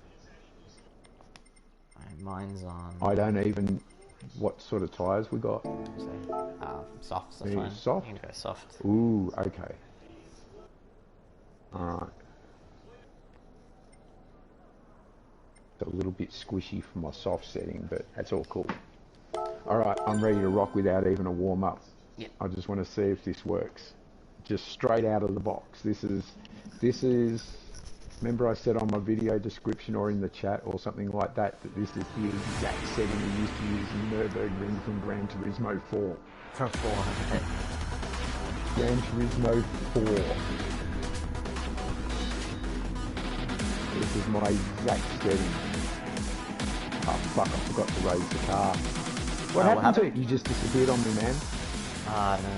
Mine's on... I don't even... What sort of tyres we got? Soft, so fine. Soft? You can go soft. Ooh, okay. Alright. It's a little bit squishy for my soft setting, but that's all cool. Alright, I'm ready to rock without even a warm-up. Yep. I just want to see if this works. Just straight out of the box. This is... Remember I said on my video description or in the chat or something like that, that this is the exact setting we used to use in Nürburgring from Gran Turismo 4. From 4. Gran Turismo 4. This is my exact setting. Oh fuck, I forgot to raise the car. What happened to it? You just disappeared on me, man. Ah, no.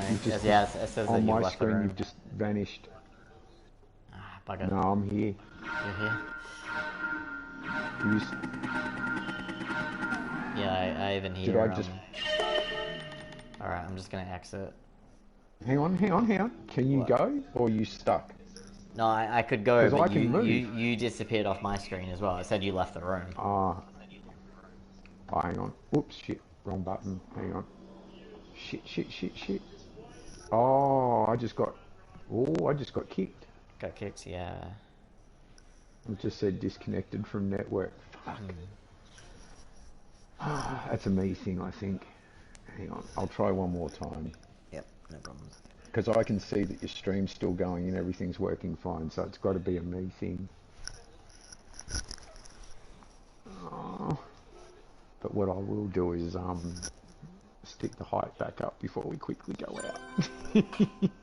Yeah, it says on that my screen you've just vanished. Ah, bugger. No, I'm here. You're here? Yeah, I even hear... Did I just... Alright, I'm just gonna exit. Hang on. Can you go, or are you stuck? No, I could go, but you disappeared off my screen as well. It said you left the room. Oh, hang on. Oops, shit. Wrong button. Hang on. Shit. Oh, I just got kicked. Got kicked, yeah. It just said disconnected from network. Fuck. That's a me thing, I think. Hang on. I'll try one more time. Yep, no problems. Because I can see that your stream's still going and everything's working fine, so it's got to be a me thing. Oh. But what I will do is stick the height back up before we quickly go out.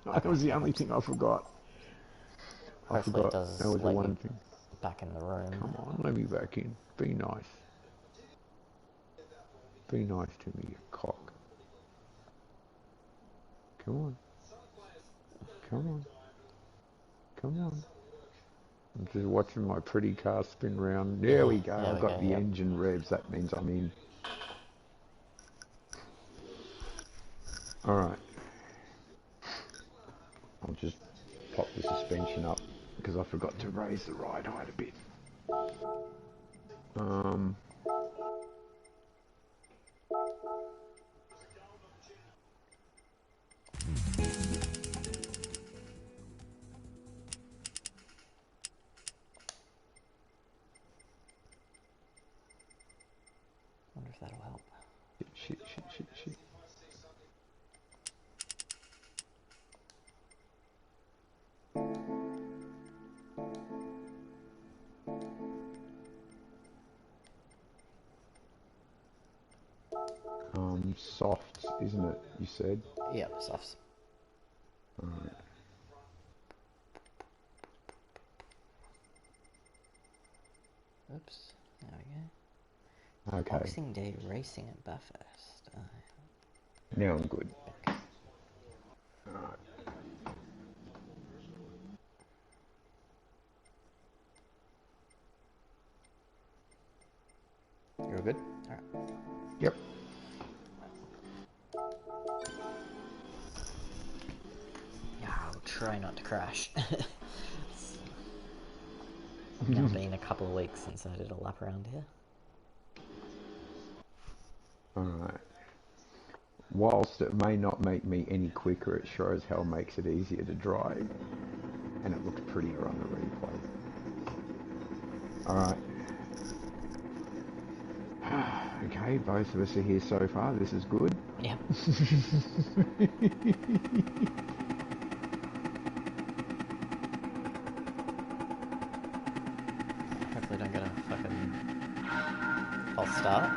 That was the only thing I forgot. Hopefully it does That was the let one you thing. back in the room. Come on, let me back in. Be nice. Be nice to me, you cock. Come on. Come on. Come on. I'm just watching my pretty car spin round. There we go. I've got the engine revs. That means I'm in. Alright. I'll just pop the suspension up because I forgot to raise the ride height a bit. Wonder if that'll help. Shit. Softs, isn't it? You said? Yep, softs. Alright. Oops. There we go. Okay. Boxing Day racing at Bathurst. Now I'm good. Alright. You're good? Alright. Yep. Yeah, I'll try not to crash. It's now been a couple of weeks since I did a lap around here. Alright. Whilst it may not make me any quicker, it sure as hell makes it easier to drive. And it looked prettier on the replay. Alright. Okay, both of us are here so far. This is good. Yep. Hopefully don't get a fucking false start.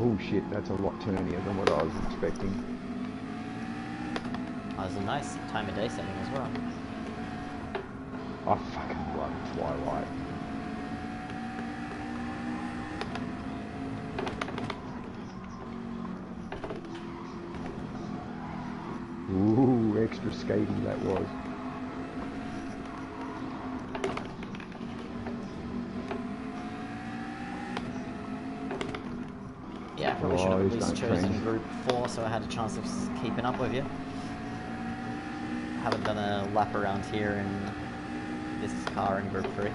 Oh shit, that's a lot turnier than what I was expecting. Oh, there's a nice time of day setting as well. I fucking love Twilight. Ooh, extra skating that was. Yeah, I probably should have at least don't chosen trend. group 4 so I had a chance of keeping up with you. Haven't done a lap around here in this car in group 3.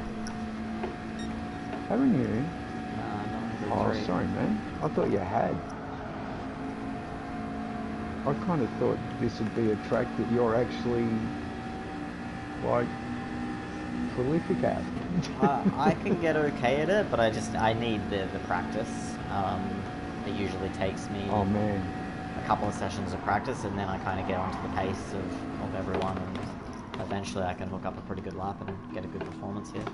Haven't you? Not in group Oh, 3. sorry, man. I thought you had. I kind of thought this would be a track that you're actually, like, prolific at. I can get okay at it, but I need the practice. It usually takes me Oh, man. a couple of sessions of practice, and then I kind of get onto the pace of everyone, and eventually I can hook up a pretty good lap and get a good performance here.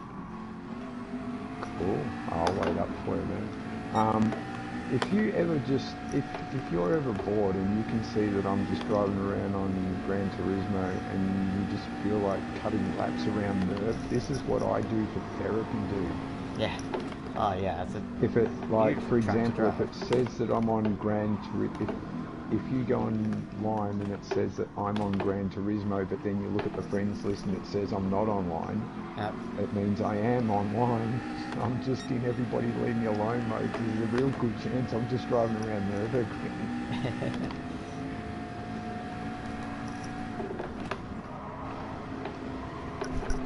Cool. I'll wait up for you, man. If you ever just, if you're ever bored and you can see that I'm just driving around on Gran Turismo and you just feel like cutting laps around Nerf, this is what I do for therapy, dude. Yeah. Oh yeah, it's a If it, like, huge for track to example, if drive. it says that I'm on Gran Turismo, if you go online and it says that I'm on Gran Turismo, but then you look at the friends list and it says I'm not online, Yep. it means I am online. I'm just in everybody leave me alone mode. There's a real good chance I'm just driving around Nürburgring.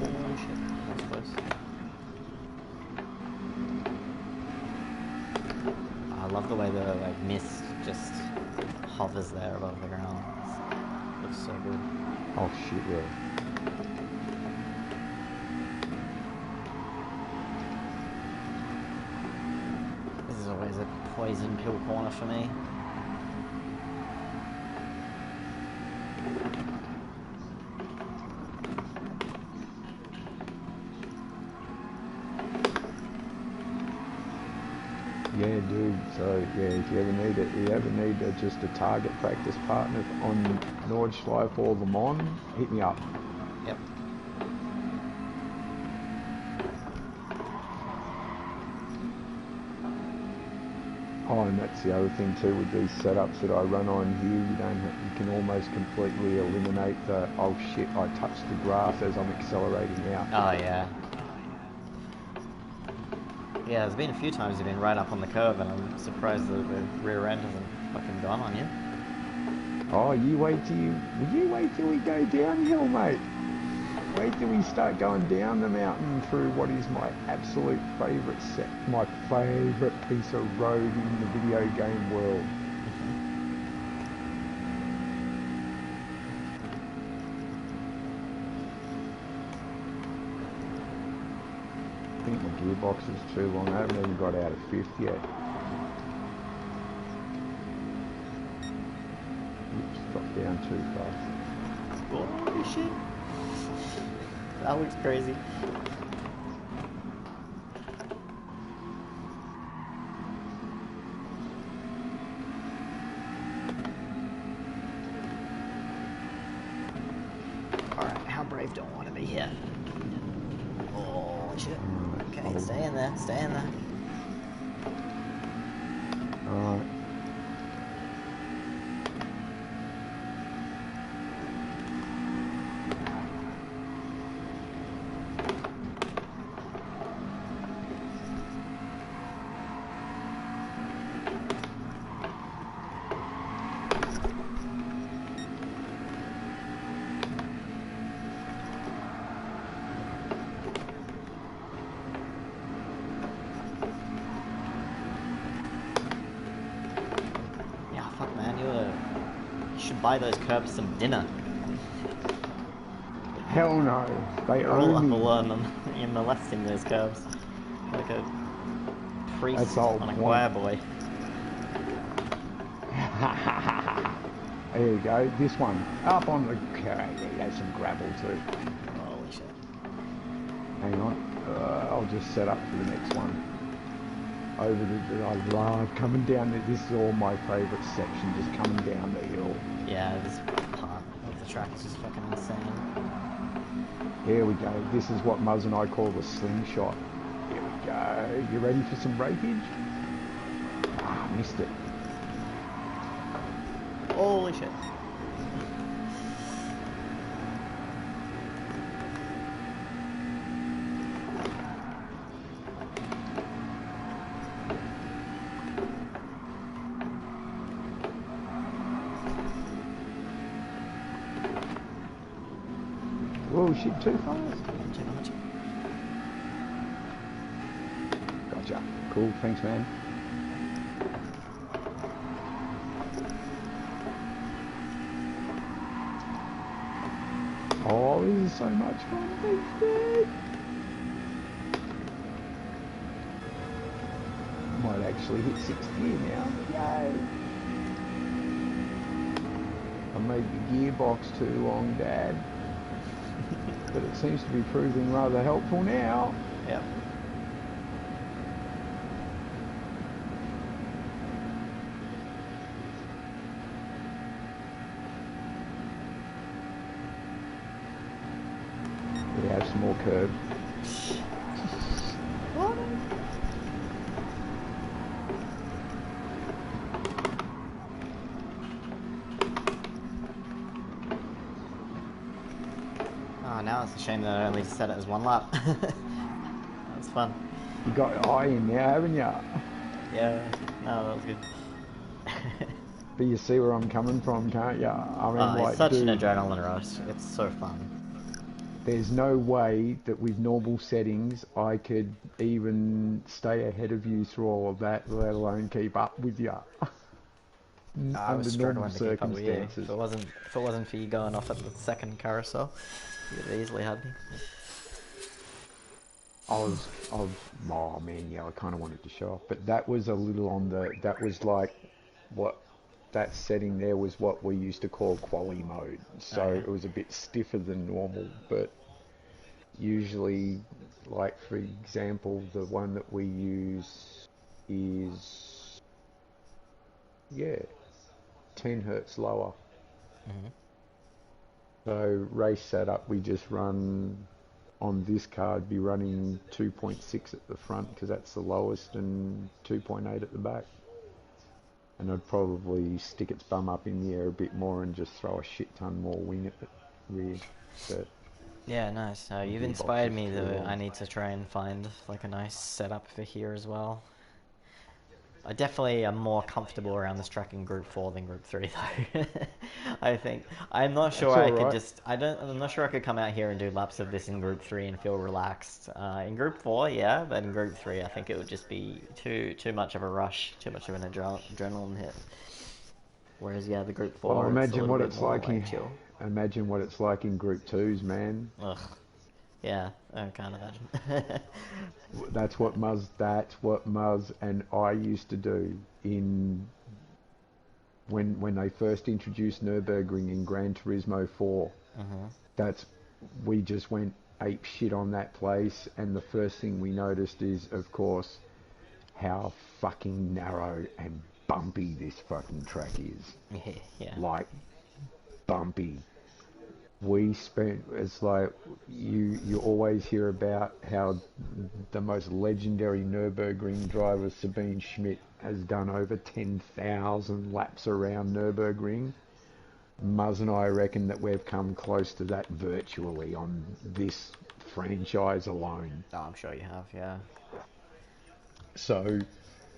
Oh shit, that was close. I love the way the like mist just hovers there above the ground. It looks so good. Oh shit, yeah. This is always a poison pill corner for me. Dude, so yeah, if you ever need just a target practice partner on Nordschleife or Le Mans, hit me up. Yep. Oh, and that's the other thing too with these setups that I run on here. You can almost completely eliminate the, oh shit, I touched the grass as I'm accelerating out. Oh, yeah. Yeah, there's been a few times you've been right up on the curve, and I'm surprised that the rear end hasn't fucking gone on you. Oh, you wait till we go downhill, mate. Wait till we start going down the mountain through what is my absolute favourite my favourite piece of road in the video game world. I think my gearbox is too long. I haven't even got out of fifth yet. Oops, dropped down too fast. Holy shit. That looks crazy. Alright, how brave do I want to be here? Oh shit. Okay, stay in there, stay in there. Alright. Buy those curbs some dinner. Hell no. They You're all own me. you're molesting those curbs. Like a priest on a choir boy. There you go. This one. Up on the... Okay, there's some gravel too. Holy shit. Hang on. I'll just set up for the next one. I love coming down there. This is all my favourite section, just coming down the hill. Yeah, this part of the track is just fucking insane. Here we go. This is what Muzz and I call the slingshot. Here we go. You ready for some breakage? Ah, missed it. Holy shit. Whoa, shit, too fast. Gotcha. Cool, thanks, man. Oh, this is so much fun. Thanks, dude. Might actually hit 60 now. Yay. I made the gearbox too long, Dad. But it seems to be proving rather helpful now. Yep. We have some more curb. What? Oh, now it's a shame that I only set it as one lap. That was fun. You got your eye in now, haven't you? Yeah, no, that was good. But you see where I'm coming from, can't you? I mean, like, it's such dude, an adrenaline rush. It's so fun. there's no way that with normal settings I could even stay ahead of you through all of that, let alone keep up with you. I was Under normal struggling to keep up with you. circumstances. If it wasn't for you going off at the second carousel, you'd have easily had me. oh man, yeah, I kind of wanted to show off, but that was a little on the, that was like, what, that setting there was what we used to call quali mode, so Okay. it was a bit stiffer than normal, but usually, like for example, the one that we use is Yeah, 10 hertz lower. Hmm. So race setup, we just run on this card, be running 2.6 at the front because that's the lowest and 2.8 at the back. And I'd probably stick its bum up in the air a bit more and just throw a shit ton more wing at the rear. But Yeah, nice. the You've gearbox inspired is me too though. I long. need to try and find like a nice setup for here as well. I definitely am more comfortable around this track in Group 4 than Group 3 though. I think I'm not sure That's I all could right. just I'm not sure I could come out here and do laps of this in Group 3 and feel relaxed. In Group 4, yeah, but in Group 3 I think it would just be too much of a rush, too much of an adrenaline hit. Whereas yeah, the Group Well, 4 it's a little bit more like chill. imagine what it's like in Group 2s, man. Ugh. Yeah, I can't imagine. That's what Muzz and I used to do in when they first introduced Nürburgring in Gran Turismo 4. Hmm. That's we just went ape shit on that place, and the first thing we noticed is, of course, how fucking narrow and bumpy this fucking track is. Yeah, yeah. Like bumpy. We spent it's like you always hear about how the most legendary Nürburgring driver Sabine Schmidt has done over 10,000 laps around Nürburgring. Muzz and I reckon that we've come close to that virtually on this franchise alone. Oh, I'm sure you have, yeah. So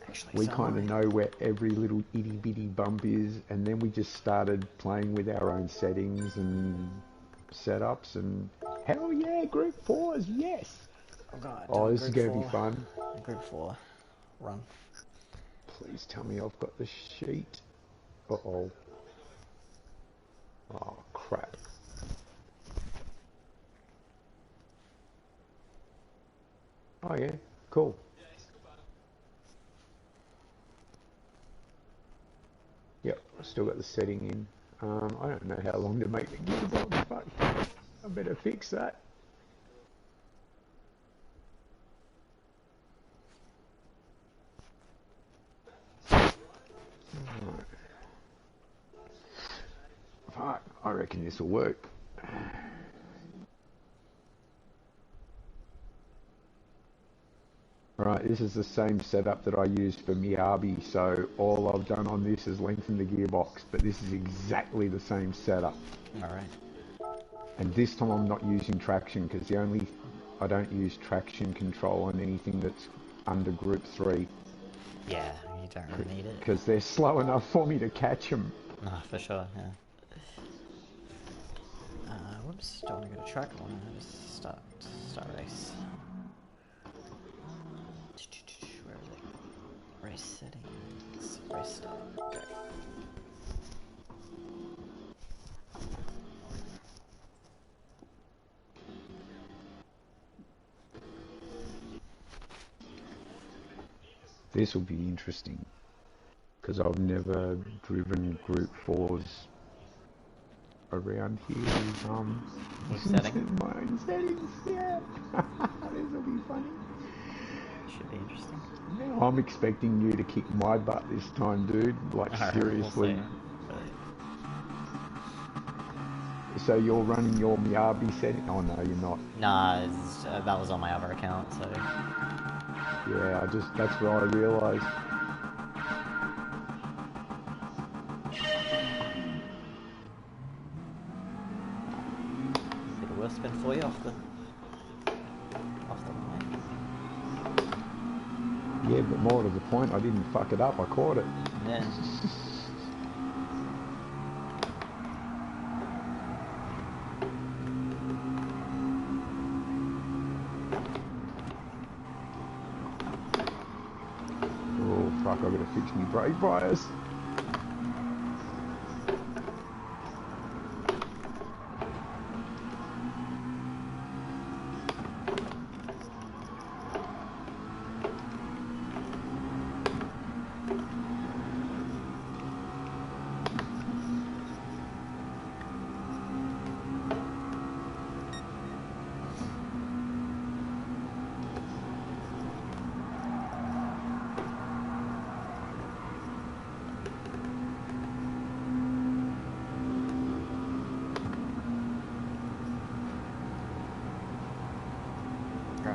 Actually, we so am kind of I. know where every little itty bitty bump is, and then we just started playing with our own settings and setups, and hell yeah, Group 4s, yes! Oh god, Oh, this is Group going to be 4. fun. Group 4. Run. Please tell me I've got the sheet. Uh-oh. Oh, crap. Oh yeah, cool. Yep, I still got the setting in. I don't know how long to make the gearbox, fuck. I better fix that. Right. Fuck, I reckon this will work. Right, this is the same setup that I used for Miyabi, so all I've done on this is lengthen the gearbox, but this is exactly the same setup. Alright. And this time I'm not using traction, because I don't use traction control on anything that's under Group 3, Yeah, you don't really need it. because they're slow enough for me to catch them. No, for sure, yeah. Whoops, don't want to go to track, I want to just start race. Where is it? Race settings. Race start. Okay. This will be interesting, because I've never driven Group 4s around here With setting? my own settings, yeah. This will be funny. Should be interesting. Now I'm expecting you to kick my butt this time, dude. Like, Alright, we'll seriously. see. But So you're running your Miyabi setting? Oh no, you're not. nah, that was on my other account, so... Yeah, that's what I realised. Bit of worse spin for you off the line. Yeah, but more to the point, I didn't fuck it up, I caught it. Yeah. Oh fuck, I gotta fix my brake bias.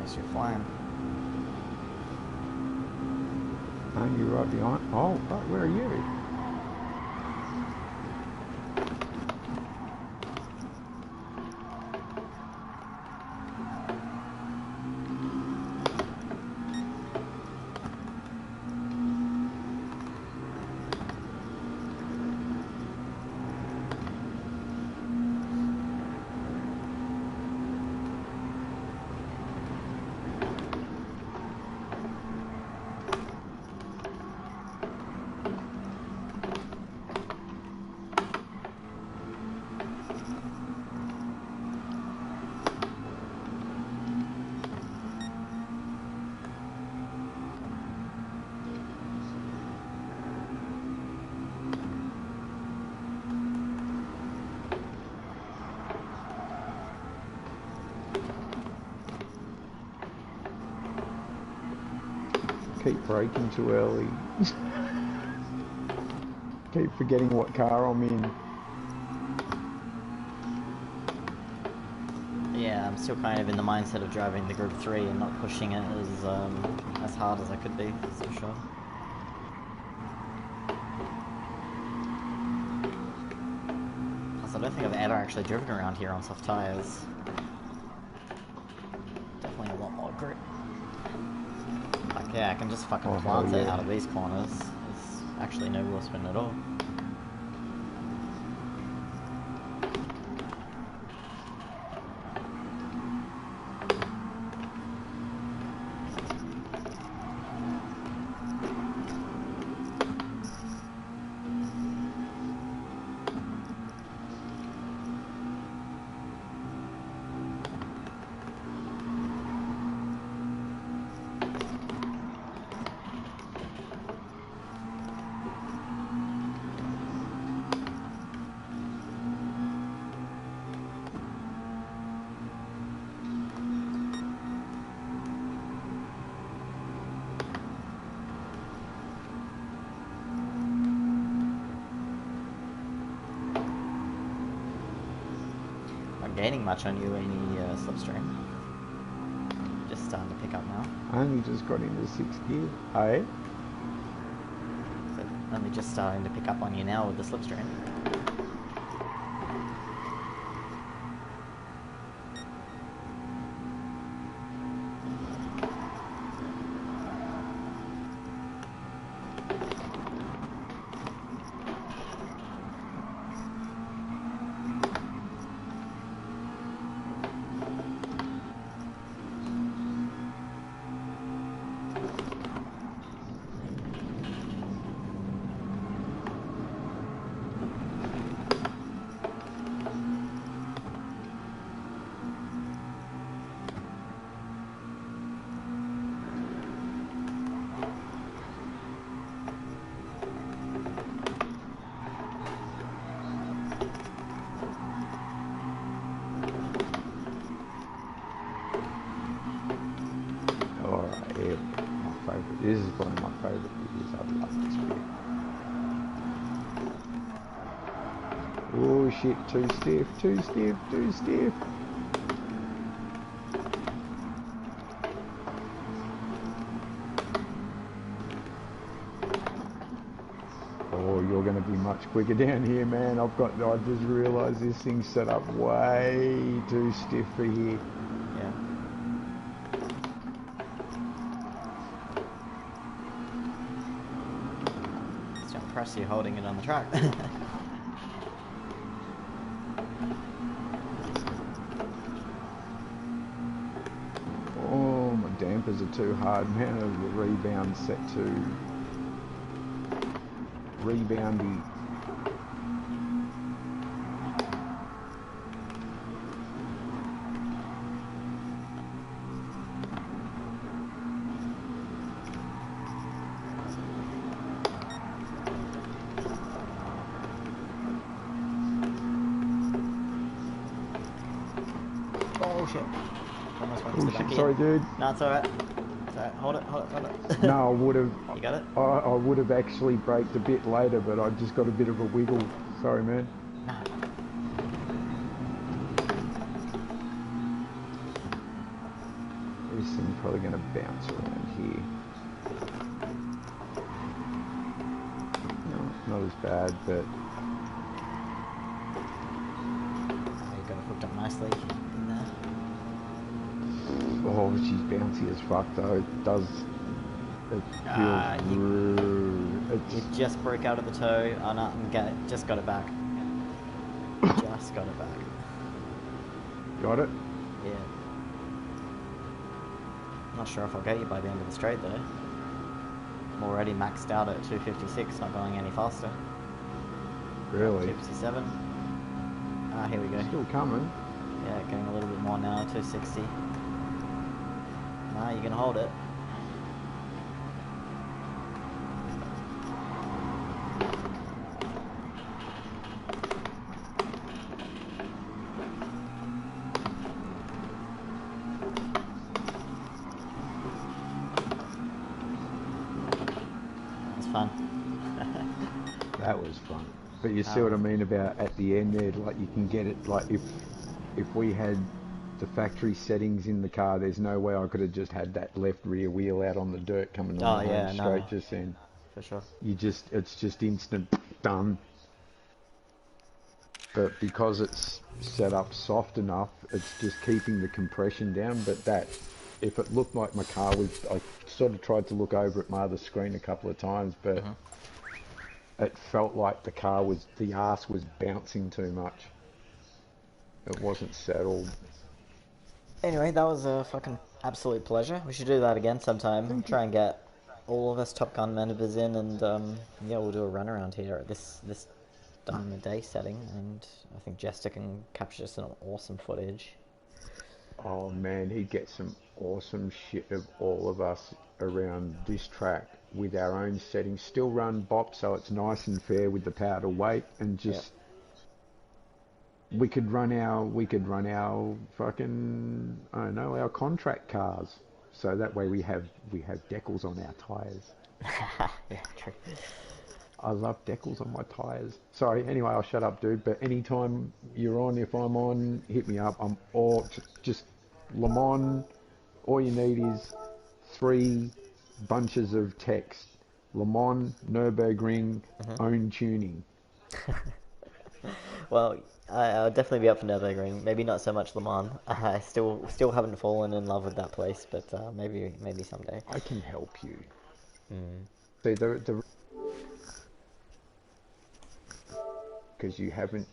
Christ, you're flying. No, you're right behind. Oh, fuck, where are you? Keep braking too early. Keep forgetting what car I'm in. Yeah, I'm still kind of in the mindset of driving the Group 3 and not pushing it as hard as I could be, that's for sure. Plus, I don't think I've ever actually driven around here on soft tyres. Definitely a lot more grip. Like, yeah, I can just fucking plant it out of these corners. It's actually no wheel spin at all. Gaining much on you in the slipstream. Just starting to pick up now. I only just got into 6th gear. Hey? So only just starting to pick up on you now with the slipstream. This is one of my favourite videos. I love this video. Oh shit, too stiff, too stiff, too stiff. Oh, you're going to be much quicker down here, man. I just realised this thing's set up way too stiff for here. Yeah. Still impressed you holding it on the track. Oh, my dampers are too hard, man. The rebound set to reboundy. Oh shit. Almost went to Oh the shit, back sorry end. dude. No, it's alright. It's alright. Hold it, hold it, hold it. No, I would have. You got it? I would have actually braked a bit later, but I just got a bit of a wiggle. Sorry, man. Nah. There's thing's probably going to bounce around here. No, not as bad, but You got it hooked up nicely in there. oh, she's bouncy as fuck though. It does. It feels. You just broke out of the toe. Oh no, just got it back. Just got it back. Got it? Yeah. Not sure if I'll get you by the end of the straight though. I'm already maxed out at 256, not going any faster. Really? 257. Ah, here we go. Still coming. Yeah, getting a little bit more now, 260. Nah, you can hold it. Fun. That was fun. But you see what I mean about at the end there, like you can get it, like if we had the factory settings in the car, there's no way I could have just had that left rear wheel out on the dirt coming on the home straight just then. For sure. It's just instant done. But because it's set up soft enough, it's just keeping the compression down. But that, if it looked like my car was, I sort of tried to look over at my other screen a couple of times, but it felt like the arse was bouncing too much. It wasn't settled. Anyway, that was a fucking absolute pleasure. We should do that again sometime. Try and get all of us Top Gun members in, and yeah, we'll do a run around here at this time of day setting, and I think Jester can capture some awesome footage. Oh man, he'd get some awesome shit of all of us around this track with our own settings. Still run bop so it's nice and fair with the power to weight, and just we could run our fucking, I don't know, our contract cars. So that way we have decals on our tyres. Yeah, true. I love decals on my tyres. Sorry, anyway, I'll shut up, dude. But anytime you're on, if I'm on, hit me up. I'm all just Le Mans. All you need is 3 bunches of text. Le Mans, Nürburgring, own tuning. Well, I'll definitely be up for Nürburgring. Maybe not so much Le Mans. I still haven't fallen in love with that place, but maybe someday. I can help you. See, the because you haven't